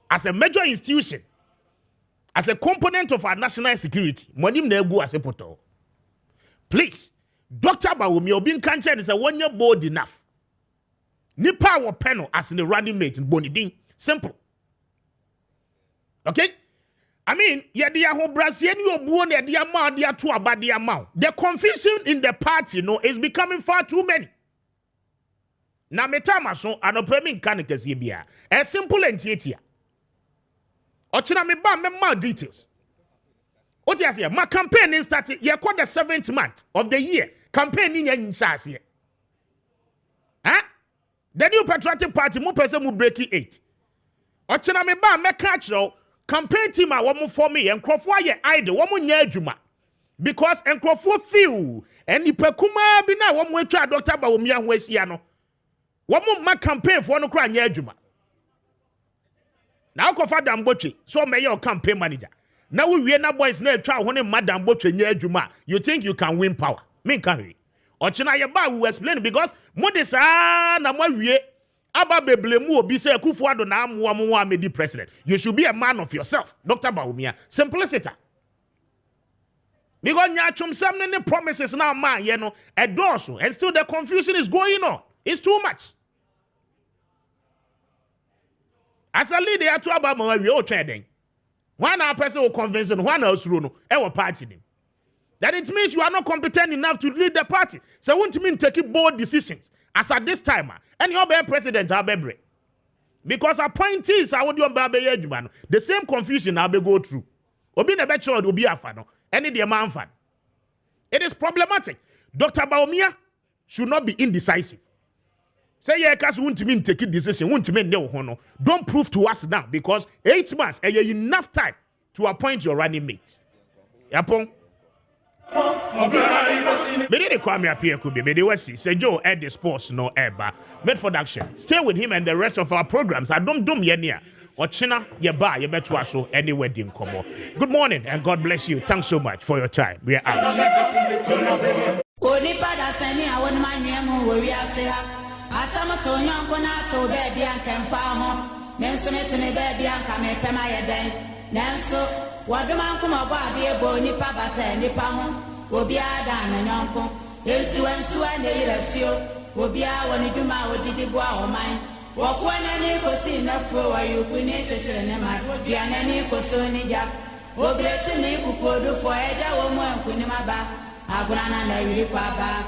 as a major institution as a component of our national security monim na egu as a poto. Please Dr. Bawumia obi nkanche is a one year bold enough nipa wo panel as the running mate in Bonidin. Simple. Okay. I mean, the confusion in the party is becoming far too many. Now, metamaso anopremin canicus yebia. A simple entity. Ochina me ba me more details. Otiasia, my campaign is started. You called the 7th month of the year. Campaign in Chassia. Huh? The New Patriotic Party, more person will break it 8. Ochina me ba me catch no. Campaign team a woman for me and Crawford ye idle woman nye adwuma because and Crawford feel and the pekuma bi na woman try Dr. Bawumia ho asia no woman ma campaign for no kra nye adwuma now Kofa Damboche so may your campaign manager now we na boys na try ho ne Madam Boche nye adwuma you think you can win power me carry ochina ye ba we explain because modesa na mawie Aba beblemu obi say Akufo-Addo na amwa amedi president. You should be a man of yourself, Dr. Bawumia. Simplicity. Because nyachum some ne promises now man ye no edoso and still the confusion is going on. It's too much. As a leader to Abama we all trading. One person will convince and one else rule no party name. That it means you are not competent enough to lead the party. So won't mean taking bold decisions. As at this time, and you'll be president, I'll be because appointees are what you are the same confusion I'll be go through. Obi na becho will be a fan, any the man fan. It is problematic. Dr. Bawumia should not be indecisive. Say, yeah, because won't mean take a decision, won't mean no honor. Don't prove to us now because 8 months and you enough time to appoint your running mate. Yapon. Me did Kwame Appiah Kubi, me de say Joe at the sports no eba. Made for action. Stay with him and the rest of our programs. I don't ye near. Ochina ye ba ye betu aso any wedding komo. Good morning and God bless you. Thanks so much for your time. We are out. Waduma kuma ba de bo nipa bata nipa ho obi ada na nyonko yesu ne yirasio obi a woni duma odidi bo a oman wokwo na ni kosi na fro wa yuku ni chechere ne ma bia na ni koso ni ja obretu ni kukodu fo eja wo mo enku ni maba aguna na na yiri kwa ba